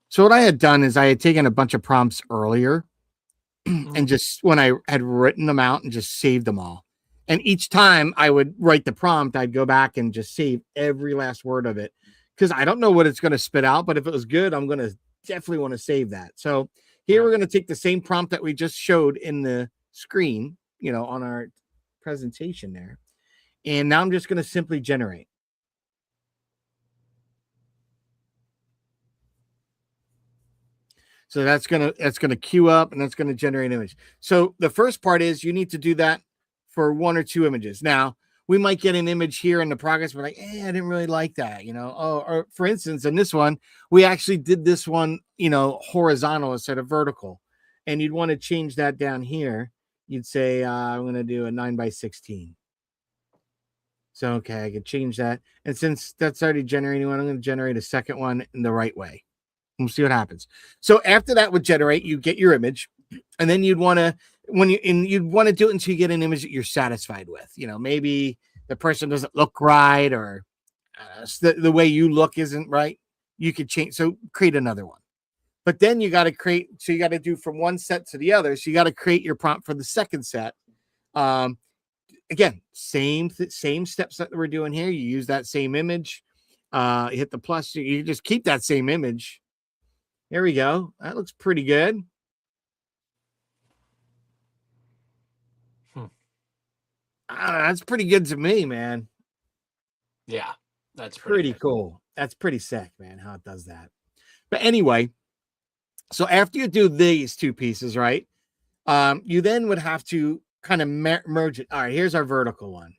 C: So what I had done is I had taken a bunch of prompts earlier and just when I had written them out and just saved them all. And each time I would write the prompt, I'd go back and just save every last word of it. Because I don't know what it's going to spit out, but if it was good, I'm going to definitely want to save that. So here we're going to take the same prompt that we just showed in the screen, you know, on our presentation there. And now I'm just going to simply generate. So that's going to queue up and that's going to generate an image. So the first part is you need to do that for 1 or 2 images. Now, we might get an image here in the progress. We're like, I didn't really like that, you know. Oh, or for instance, in this one, we actually did this one, you know, horizontal instead of vertical. And you'd want to change that down here. You'd say, I'm going to do a 9:16. So, okay, I could change that. And since that's already generating one, I'm going to generate a second one in the right way. We'll see what happens. So after that would generate, you get your image. And then you'd want to, you'd want to do it until you get an image that you're satisfied with. You know, maybe the person doesn't look right or the way you look isn't right. You could change. So create another one. But then you got to create. So you got to do from one set to the other. So you got to create your prompt for the second set. Again, same steps that we're doing here. You use that same image. You hit the plus. You just keep that same image. There we go. That looks pretty good. That's pretty good to me, man.
D: Yeah, that's
C: pretty cool. That's pretty sick, man, how it does that. But anyway, so after you do these 2 pieces, right, you then would have to kind of merge it. All right, here's our vertical one.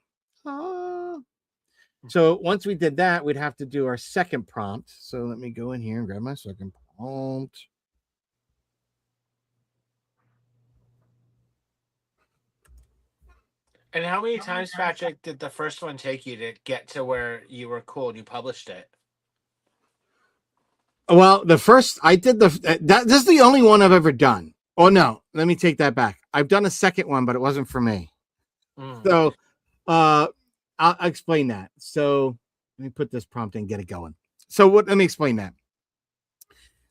C: So once we did that, we'd have to do our second prompt. So let me go in here and grab my second prompt.
D: And how many times, Patrick, did the first one take you to get to where you were cool and you published it?
C: Well, the first I did this is the only one I've ever done. Oh no, let me take that back. I've done a second one, but it wasn't for me. So I'll explain that. So let me put this prompt in, get it going. So let me explain that.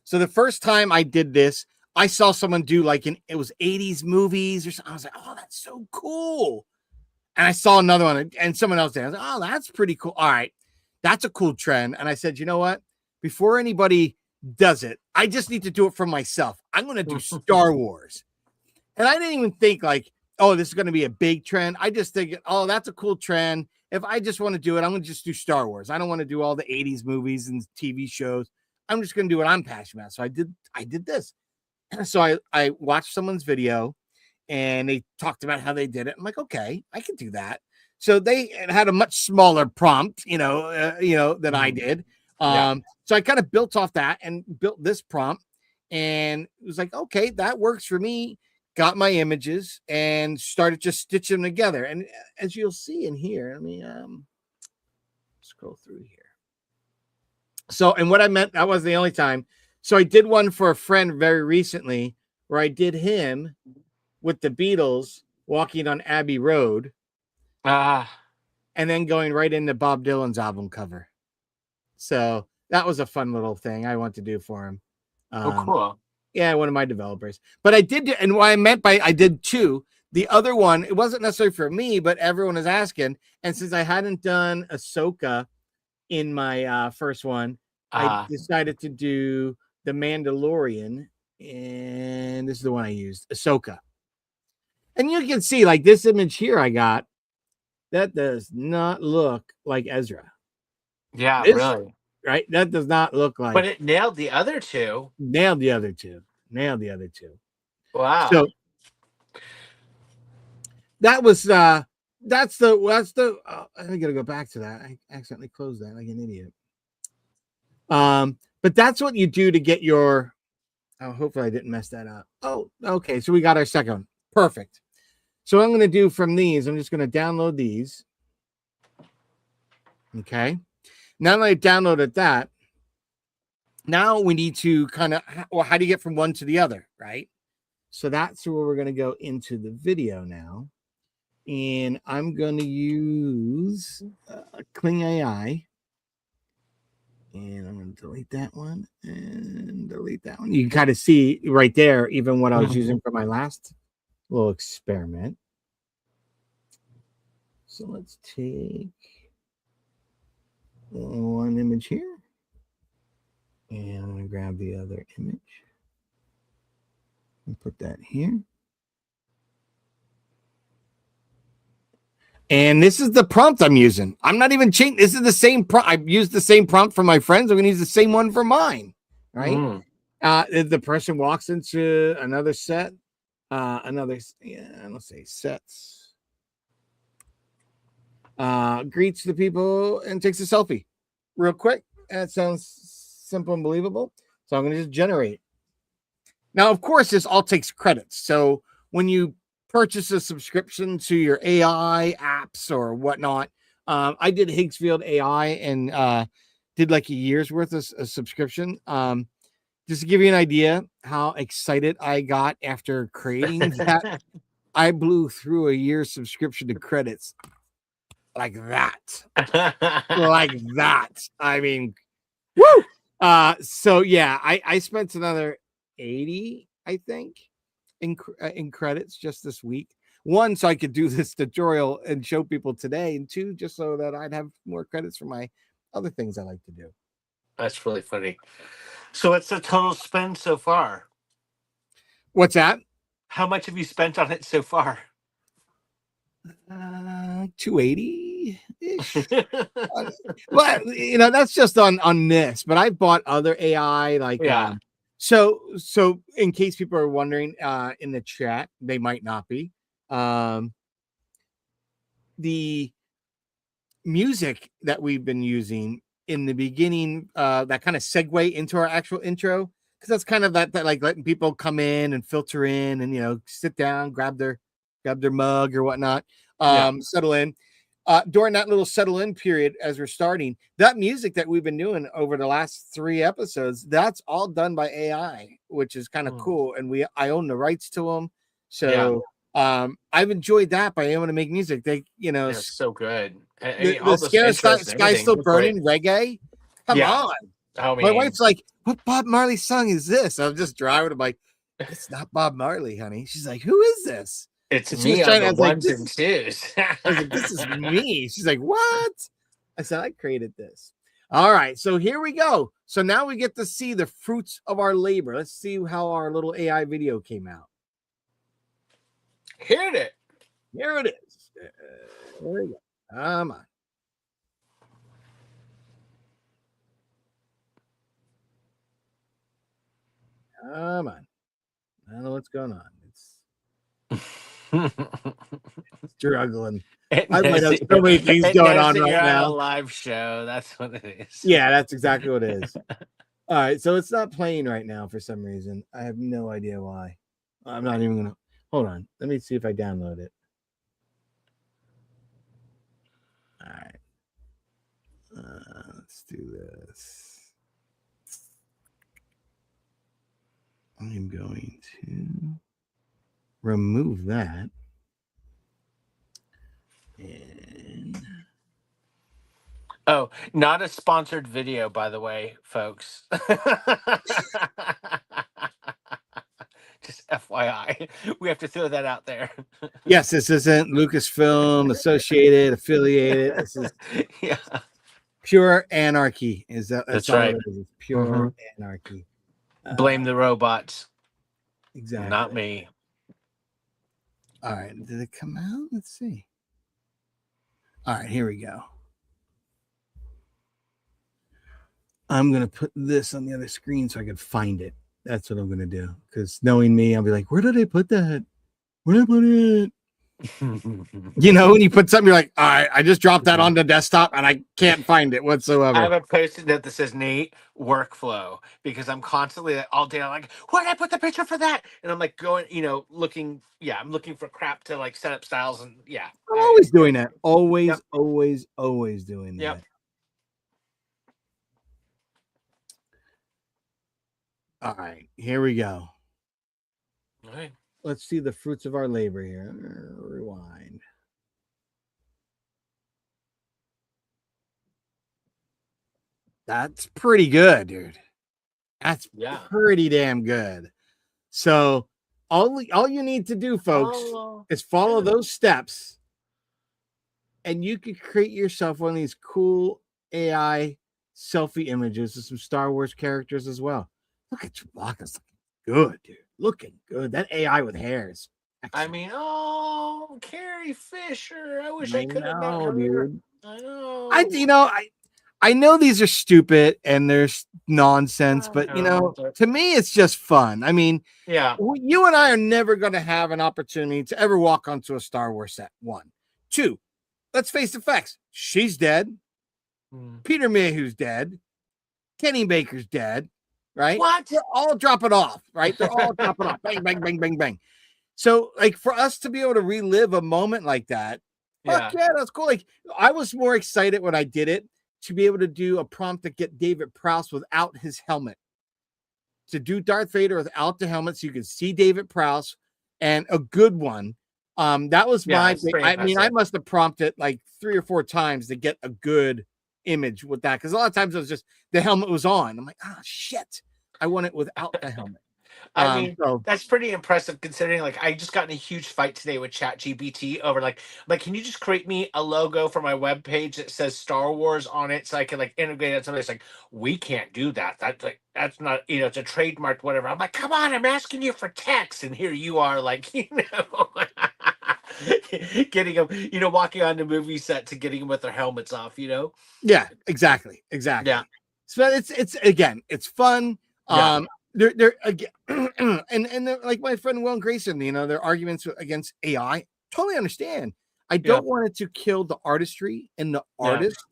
C: So the first time I did this, I saw someone do like it was 80s movies or something. I was like, oh, that's so cool. And I saw another one and someone else did. I was like, oh, that's pretty cool. All right. That's a cool trend. And I said, you know what? Before anybody does it, I just need to do it for myself. I'm going to do Star Wars. And I didn't even think like, oh, this is going to be a big trend. I just think, oh, that's a cool trend. If I just want to do it, I'm going to just do Star Wars. I don't want to do all the 80s movies and TV shows. I'm just going to do what I'm passionate about. So I did this. So I watched someone's video and they talked about how they did it. I'm like, okay, I can do that. So they had a much smaller prompt, than I did. So I kind of built off that and built this prompt and it was like, okay, that works for me. Got my images and started just stitching them together. And as you'll see in here, let me scroll through here. So, and what I meant, that was the only time. So I did one for a friend very recently where I did him with the Beatles walking on Abbey Road. And then going right into Bob Dylan's album cover. So that was a fun little thing I want to do for him.
D: Cool.
C: Yeah, one of my developers. But I did, and what I meant by I did 2. The other one, it wasn't necessarily for me, but everyone is asking. And since I hadn't done Ahsoka in my first one, I decided to do The Mandalorian. And this is the one I used, Ahsoka. And you can see, like, this image here I got, that does not look like Ezra.
D: Yeah, really.
C: Right? That does not look like.
D: But it nailed the other 2.
C: Nailed the other two.
D: Wow.
C: So that was that's the. I gotta go back to that. I accidentally closed that like an idiot. But that's what you do to get your. Oh, hopefully I didn't mess that up. Oh, okay. So we got our second one. Perfect. So what I'm going to do from these, I'm just going to download these. Okay. Now that I downloaded that, now we need to kind of, well, how do you get from one to the other, right? So that's where we're going to go into the video now. And I'm going to use Kling AI. And I'm going to delete that one and delete that one. You can kind of see right there, even what I was using for my last little experiment. So let's take one image here. And I'm going to grab the other image and put that here. And this is the prompt I'm using. I'm not even changing. This is the same prompt. I've used the same prompt for my friends. I'm going to use the same one for mine, right? The person walks into another set, let's say sets, greets the people and takes a selfie real quick. That sounds simple and believable. So I'm going to just generate. Now, of course, this all takes credits. So when you purchase a subscription to your AI apps or whatnot. I did Higgsfield AI and did like a year's worth of a subscription. Just to give you an idea how excited I got after creating that, I blew through a year's subscription to credits like that. Like that. I mean, woo! So yeah, I spent another 80, I think. In credits just this week. One, so I could do this tutorial and show people today, and two, just so that I'd have more credits for my other things I like to do.
D: That's really funny. So what's the total spend so far?
C: What's that?
D: How much have you spent on it so far?
C: 280-ish. Well, that's just on this, but I bought other AI like So in case people are wondering in the chat, they might not be. The music that we've been using in the beginning, that kind of segue into our actual intro, because that's kind of that like letting people come in and filter in and sit down, grab their mug or whatnot, settle in. During that little settle in period, as we're starting, that music that we've been doing over the last 3 episodes, that's all done by AI, which is kind of cool. And I own the rights to them. So I've enjoyed that by able to make music. They're
D: so good.
C: The Sky Still Burning reggae. Come on.
D: I mean,
C: my wife's like, what Bob Marley song is this? I'm just driving. I'm like, it's not Bob Marley, honey. She's like, who is this?
D: It's me on the ones and twos.
C: I was like, this is me. She's like, what? I said, I created this. All right. So here we go. So now we get to see the fruits of our labor. Let's see how our little AI video came out.
D: Here it is.
C: Here it is. Here we go. Come on. Come on. I don't know what's going on. Struggling. I might have so many things going on right now.
D: A live show. That's what it is.
C: Yeah, that's exactly what it is. All right, so it's not playing right now for some reason. I have no idea why. I'm not even gonna hold on. Let me see if I download it. All right. Let's do this. I'm going to remove that. And
D: oh, not a sponsored video, by the way, folks. Just FYI, we have to throw that out there.
C: Yes, this isn't Lucasfilm associated, affiliated. This is pure anarchy. That's
D: right.
C: It is. It's pure anarchy.
D: Blame the robots.
C: Exactly.
D: Not me.
C: All right. Did it come out? Let's see. All right, here we go. I'm going to put this on the other screen so I can find it. That's what I'm going to do. Because knowing me, I'll be like, where did I put that? Where did I put it? You know, when you put something, you're like, all right, I just dropped that on the desktop and I can't find it whatsoever.
D: I have a post-it note that says Nate workflow because I'm constantly like, all day I'm like, where did I put the picture for that? And I'm like going, looking. Yeah, I'm looking for crap to like set up styles and yeah.
C: I'm always doing that. Always,
D: Yep.
C: always doing that.
D: Yep.
C: All right, here we go.
D: All right.
C: Let's see the fruits of our labor here. Rewind. That's pretty good, dude. That's pretty damn good. So all you need to do, folks, is follow those steps, and you could create yourself one of these cool AI selfie images of some Star Wars characters as well. Look at Chewbacca's looking good, dude. Looking good. That AI with hairs.
D: I mean, Carrie Fisher. I wish I could have met
C: know,
D: her.
C: dude.
D: I know.
C: I know these are stupid and there's nonsense, but to me, it's just fun. I mean,
D: yeah,
C: you and I are never going to have an opportunity to ever walk onto a Star Wars set. 1, 2. Let's face the facts. She's dead. Peter Mayhew's dead. Kenny Baker's dead. Right?
D: What?
C: They're all dropping off. Right? They're all dropping off. Bang, bang, bang, bang, bang. So, like, for us to be able to relive a moment like that, fuck yeah, that's cool. Like, I was more excited when I did it to be able to do a prompt to get David Prowse without his helmet. To do Darth Vader without the helmet so you can see David Prowse, and a good one. That was my thing. I mean, I must have prompted like 3 or 4 times to get a good image with that, because a lot of times it was just the helmet was on. I'm like, shit, I want it without the helmet.
D: I mean, that's pretty impressive considering, like, I just got in a huge fight today with ChatGPT over like, can you just create me a logo for my webpage that says Star Wars on it so I can like integrate it? Somebody's like, we can't do that. That's not, it's a trademark, whatever. I'm like, come on, I'm asking you for text, and here you are, like, getting them, walking on the movie set to getting them with their helmets off,
C: Yeah, exactly.
D: Yeah.
C: So it's again, it's fun.
D: Yeah.
C: They're again, and they're, like my friend Will Grayson, their arguments against AI. Totally understand. I don't want it to kill the artistry and the artist.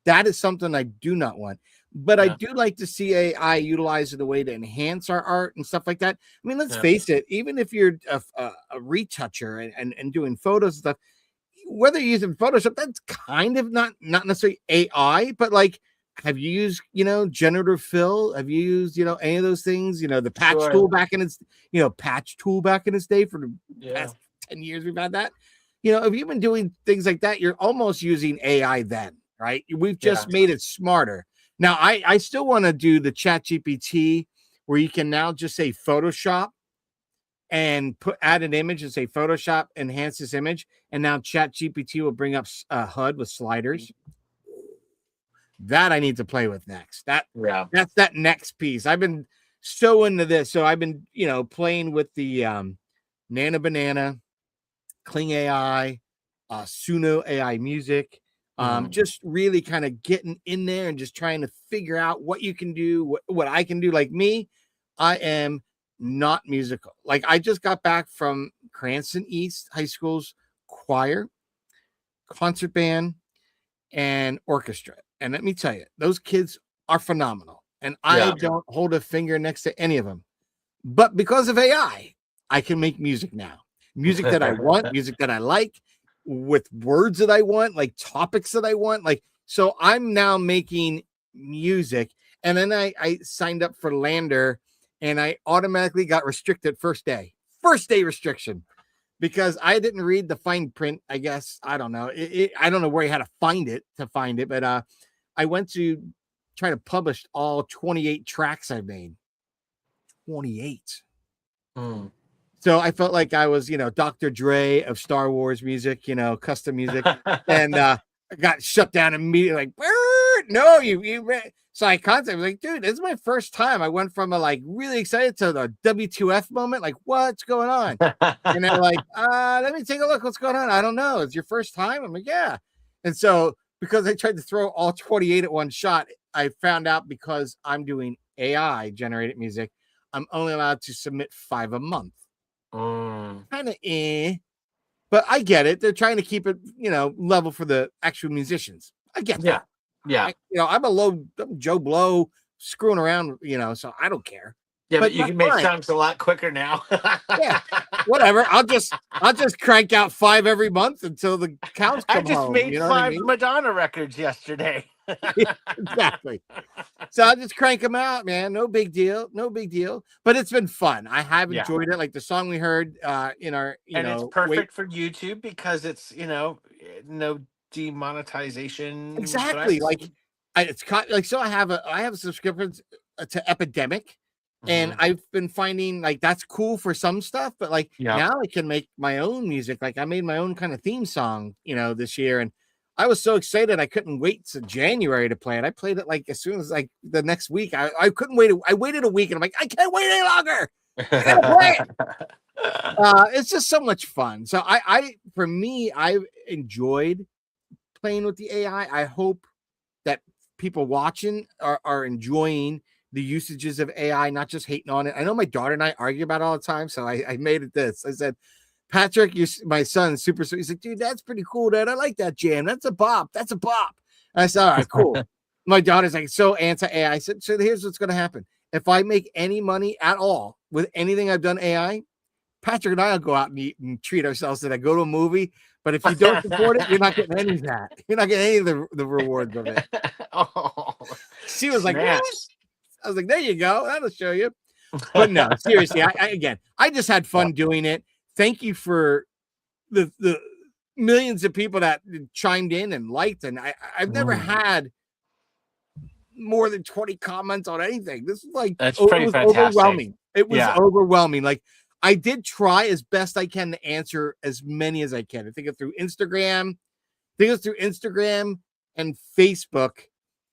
C: That is something I do not want. But I do like to see AI utilized in a way to enhance our art and stuff like that. I mean, let's face it, even if you're a retoucher and doing photos and stuff, whether you're using Photoshop, that's kind of not necessarily AI, but like, have you used, generative fill? Have you used, any of those things? The patch tool back in its, patch tool back in its day for the past 10 years we've had that. If you've been doing things like that, you're almost using AI then, right? We've just made it smarter. Now, I still want to do the ChatGPT where you can now just say Photoshop and add an image and say Photoshop, enhance this image. And now ChatGPT will bring up a HUD with sliders. That I need to play with next. That's that next piece. I've been so into this. So I've been, playing with the Nana Banana, Kling AI, Suno AI music. Just really kind of getting in there and just trying to figure out what you can do, what I can do. Like me, I am not musical. Like, I just got back from Cranston East High School's choir, concert band, and orchestra. And let me tell you, those kids are phenomenal. And I don't hold a finger next to any of them. But because of AI, I can make music now. Music that I want, music that I like, with words that I want, like topics that I want. Like, so I'm now making music. And then I signed up for Lander, and I automatically got restricted first day restriction, because I didn't read the fine print. I guess, I don't know. I don't know where you had to find it, but I went to try to publish all 28 tracks I made. 28. So I felt like I was, Dr. Dre of Star Wars music, custom music. And I got shut down immediately. Like, no, you. So I contacted, like, dude, this is my first time. I went from a like really excited to the W2F moment. Like, what's going on? And they're like, let me take a look. What's going on? I don't know. It's your first time? I'm like, yeah. And so because I tried to throw all 28 at one shot, I found out because I'm doing AI generated music, I'm only allowed to submit 5 a month. Kind of but but I get it. They're trying to keep it, level for the actual musicians. I get
D: Yeah.
C: that.
D: Yeah.
C: I'm Joe Blow screwing around, so I don't care.
D: Yeah, but you
C: that's
D: can make
C: fine.
D: songs a lot quicker now.
C: Yeah, whatever. I'll just crank out 5 every month until the cows come
D: I just
C: home.
D: made
C: You know
D: 5
C: what I mean?
D: Madonna records yesterday.
C: Exactly. So I'll just crank them out, man. No big deal. No big deal. But it's been fun. I have enjoyed it. Like the song we heard in our,
D: it's perfect for YouTube because it's, no demonetization.
C: Exactly.
D: threats.
C: So I have a subscription to Epidemic. And I've been finding like that's cool for some stuff, but like now I can make my own music. Like I made my own kind of theme song, this year, and I was so excited I couldn't wait to January to play it. I played it like as soon as like the next week. I couldn't wait. I waited a week, and I'm like, I can't wait any longer. I gotta play it. It's just so much fun. So for me, I've enjoyed playing with the AI. I hope that people watching are enjoying the usages of AI, not just hating on it. I know my daughter and I argue about it all the time, so I made it this. I said, Patrick, my son, super sweet. He's like, dude, that's pretty cool, Dad. I like that jam. That's a bop. That's a bop. And I said, all right, cool. My daughter's like so anti-AI. I said, so here's what's going to happen. If I make any money at all with anything I've done AI, Patrick and I will go out and eat and treat ourselves. That I go to a movie, but if you don't support it, you're not getting any of that. You're not getting any of the rewards of it. She was like, what? I was like, there you go. That'll show you. But no, seriously, I just had fun doing it. Thank you for the millions of people that chimed in and liked. And I've never had more than 20 comments on anything. This is like,
D: that's pretty fantastic.
C: Overwhelming. It was overwhelming. Like I did try as best I can to answer as many as I can. I think it through Instagram. And Facebook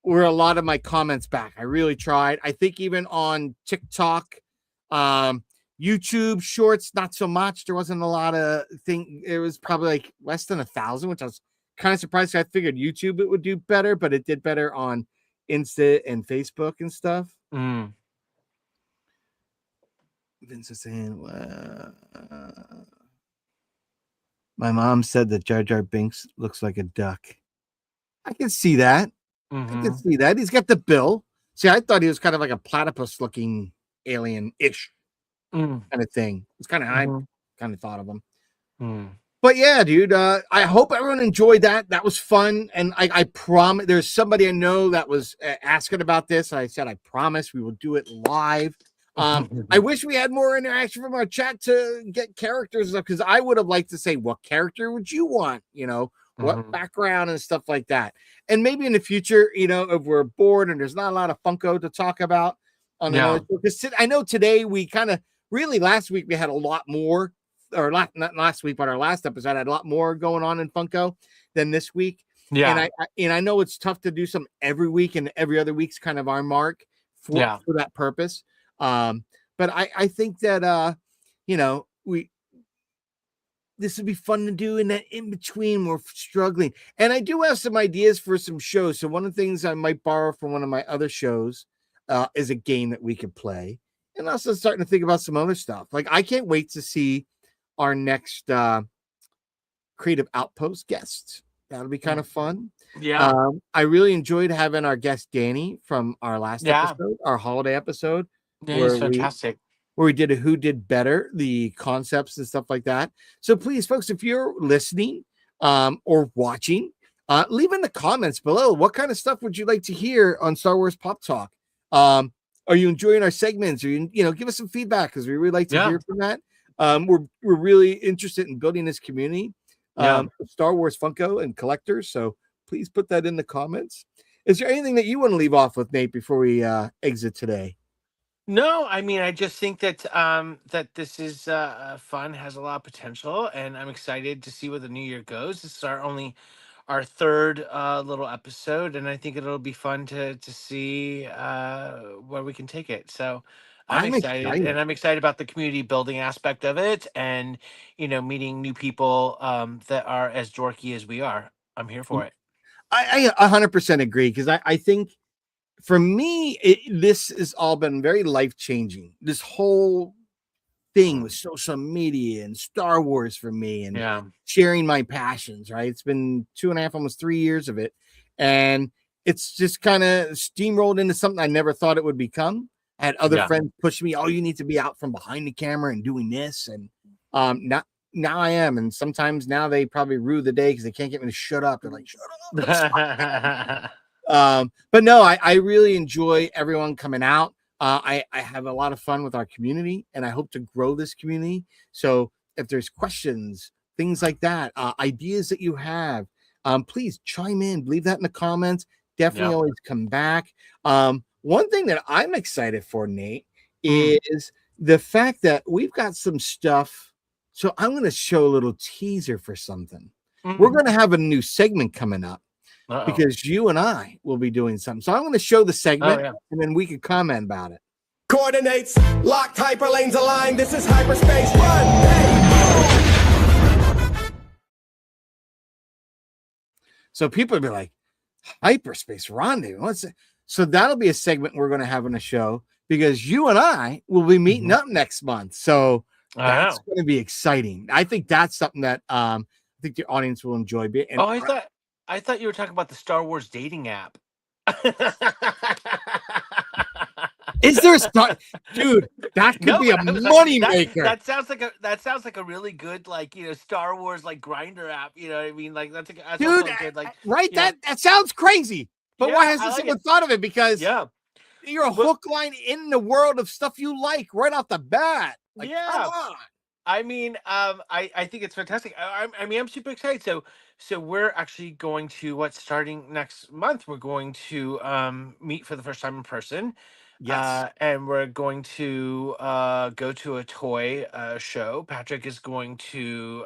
C: were a lot of my comments back. I really tried. I think even on TikTok, YouTube Shorts, not so much. There wasn't a lot of thing. It was probably like less than 1,000, which I was kind of surprised. I figured YouTube it would do better, but it did better on Insta and Facebook and stuff. Vince is saying, my mom said that Jar Jar Binks looks like a duck. I can see that. I can see that. He's got the bill. See, I thought he was kind of like a platypus looking alien-ish kind of thing. It's kind of I kind of thought of him. But yeah, dude, I hope everyone enjoyed that. That was fun. And I promise there's somebody I know that was asking about this. I said, I promise we will do it live. I wish we had more interaction from our chat to get characters up because I would have liked to say, what character would you want? What background and stuff like that. And maybe in the future, if we're bored and there's not a lot of Funko to talk about on another show. Because I know today we kind of really last week we had a lot more, or not last week, but our last episode had a lot more going on in Funko than this week. Yeah. And I know it's tough to do some every week, and every other week's kind of our mark for that purpose. But I think that this would be fun to do in that in between we're struggling. And I do have some ideas for some shows. So one of the things I might borrow from one of my other shows is a game that we could play. And also starting to think about some other stuff. Like I can't wait to see our next Creative Outpost guests. That'll be kind of fun. Yeah. I really enjoyed having our guest Danny from our last episode, our holiday episode.
D: Yeah, it's fantastic.
C: Where we did a who did better, the concepts and stuff like that. So please, folks, if you're listening or watching, leave in the comments below what kind of stuff would you like to hear on Star Wars Pop Talk. Are you enjoying our segments? Or give us some feedback because we really like to hear from that. We're really interested in building this community, Star Wars Funko and collectors. So please put that in the comments. Is there anything that you want to leave off with, Nate, before we exit today?
D: No, I mean, I just think that that this is fun, has a lot of potential, and I'm excited to see where the new year goes. This is our third little episode, and I think it'll be fun to see where we can take it. So I'm excited, and I'm excited about the community building aspect of it, and meeting new people that are as dorky as we are. I'm here for it.
C: I 100% agree because I think. For me, this has all been very life-changing. This whole thing with social media and Star Wars for me and
D: Yeah.
C: sharing my passions, right? It's been 2.5, almost 3 years of it. And it's just kind of steamrolled into something I never thought it would become. I had other friends push me, oh, you need to be out from behind the camera and doing this. And now I am. And sometimes now they probably rue the day because they can't get me to shut up. They're like, shut up. But no, I really enjoy everyone coming out. I have a lot of fun with our community, and I hope to grow this community. So if there's questions, things like that, ideas that you have, please chime in, leave that in the comments. Definitely always come back. One thing that I'm excited for, Nate, is the fact that we've got some stuff. So I'm going to show a little teaser for something. We're going to have a new segment coming up. Because you and I will be doing something. So I'm going to show the segment and then we can comment about it.
H: Coordinates, locked hyperlanes aligned. This is hyperspace. Run, hey.
C: So people will be like, hyperspace rendezvous. What's it? So that'll be a segment we're going to have on the show because you and I will be meeting up next month. So that's going to be exciting. I think that's something that I think the audience will enjoy. And
D: I thought you were talking about the Star Wars dating app.
C: Is there a Star? Dude, that could be a money maker.
D: That sounds like a really good Star Wars grinder app. You know what I mean? Like that's
C: dude,
D: good,
C: right? That sounds crazy. But why hasn't someone thought of it? Because you're a hook line in the world of stuff you like right off the bat. Come on.
D: I mean, I think it's fantastic. I'm super excited. So we're actually going to starting next month. We're going to meet for the first time in person.
C: Yes,
D: and we're going to go to a toy show. Patrick is going to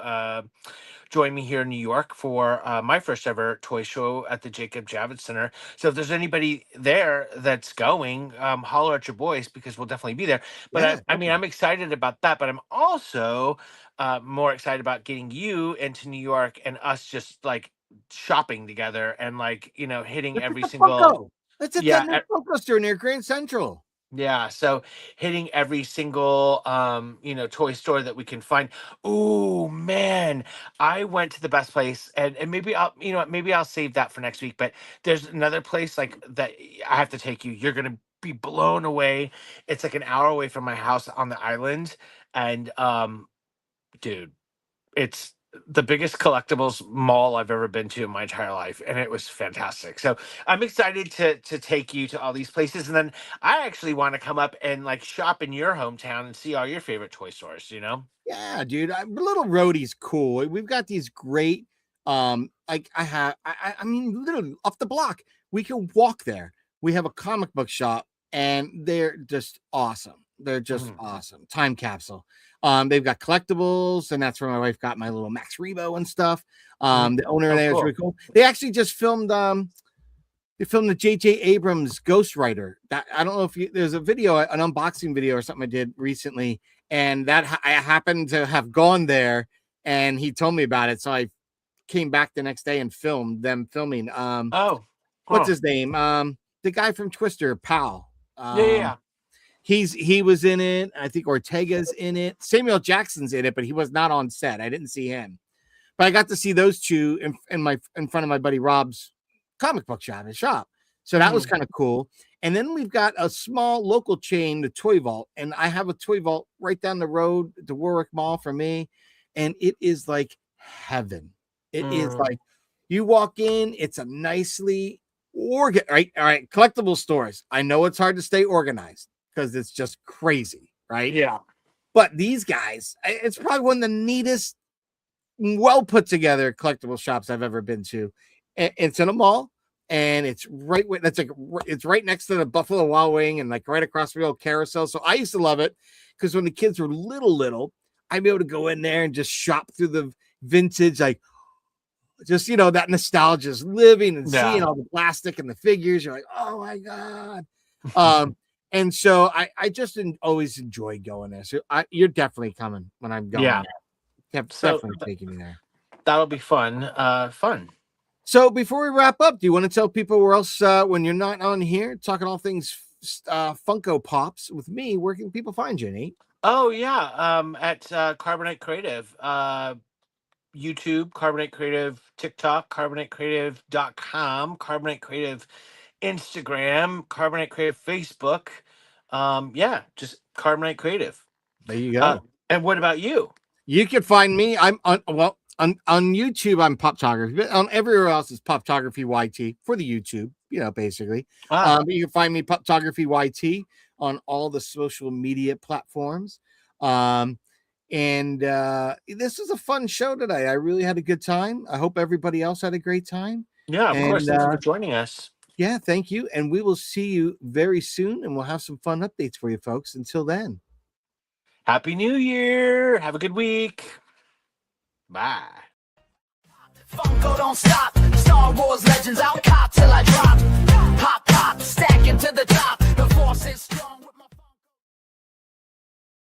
D: join me here in New York for my first ever toy show at the Jacob Javits Center. So if there's anybody there that's going, holler at your boys because we'll definitely be there. But I'm excited about that. But I'm also more excited about getting you into New York and us just shopping together and hitting every single.
C: Funko. That's at that new Funko store near Grand Central.
D: Yeah, so hitting every single toy store that we can find. Oh man, I went to the best place and maybe I'll save that for next week, but there's another place that I have to take you. You're going to be blown away. It's like an hour away from my house on the island and dude, it's the biggest collectibles mall I've ever been to in my entire life, and it was fantastic. So I'm excited to take you to all these places, and then I actually want to come up and shop in your hometown and see all your favorite toy stores. You know?
C: Yeah, dude. Little Roadie's cool. We've got these great, I mean, literally off the block. We can walk there. We have a comic book shop, and they're just awesome. They're just awesome. Time capsule. They've got collectibles, and that's where my wife got my little Max Rebo and stuff. The owner there is really cool. They actually just filmed the J.J. Abrams Ghost Rider. That I don't know if there's a video, an unboxing video or something I did recently, and that I happened to have gone there, and he told me about it, so I came back the next day and filmed them filming. What's his name? The guy from Twister, Pal. He was in it. I think Ortega's in it. Samuel Jackson's in it, but he was not on set. I didn't see him. But I got to see those two in front of my buddy Rob's comic book shop, his shop. So that was kind of cool. And then we've got a small local chain, the Toy Vault. And I have a Toy Vault right down the road, the Warwick Mall for me. And it is like heaven. It is like you walk in, it's a nicely organized, right? Collectible stores. I know it's hard to stay organized because it's just crazy, right?
D: Yeah.
C: But these guys, it's probably one of the neatest, well put together collectible shops I've ever been to. It's in a mall, and it's it's right next to the Buffalo Wild Wing and right across the old carousel. So I used to love it because when the kids were little, I'd be able to go in there and just shop through the vintage, just that nostalgia is living and seeing all the plastic and the figures. You're like, oh my god. And so I just always enjoy going there. So you're definitely coming when I'm going.
D: Yeah,
C: definitely taking me there.
D: That'll be fun.
C: So before we wrap up, do you want to tell people where else when you're not on here talking all things Funko Pops with me, where can people find you, Nate?
D: Oh yeah, at Carbonite Creative, YouTube, Carbonite Creative, TikTok, CarboniteCreative.com, Carbonite Creative Instagram, Carbonite Creative Facebook. Yeah, just Carbonite Creative.
C: There you go.
D: And what about you?
C: You can find me. I'm on on YouTube. I'm Poptography, but on everywhere else is Poptography YT for the YouTube. Basically. But you can find me Poptography YT on all the social media platforms. And this was a fun show today. I really had a good time. I hope everybody else had a great time.
D: Yeah, of course. Thank you for joining us.
C: Yeah, thank you. And we will see you very soon, and we'll have some fun updates for you folks. Until then.
D: Happy New Year. Have a good week. Bye.
G: Funko don't stop. Star Wars Legends, I'll cop till I drop. Pop, pop, stack into the top. The force is strong.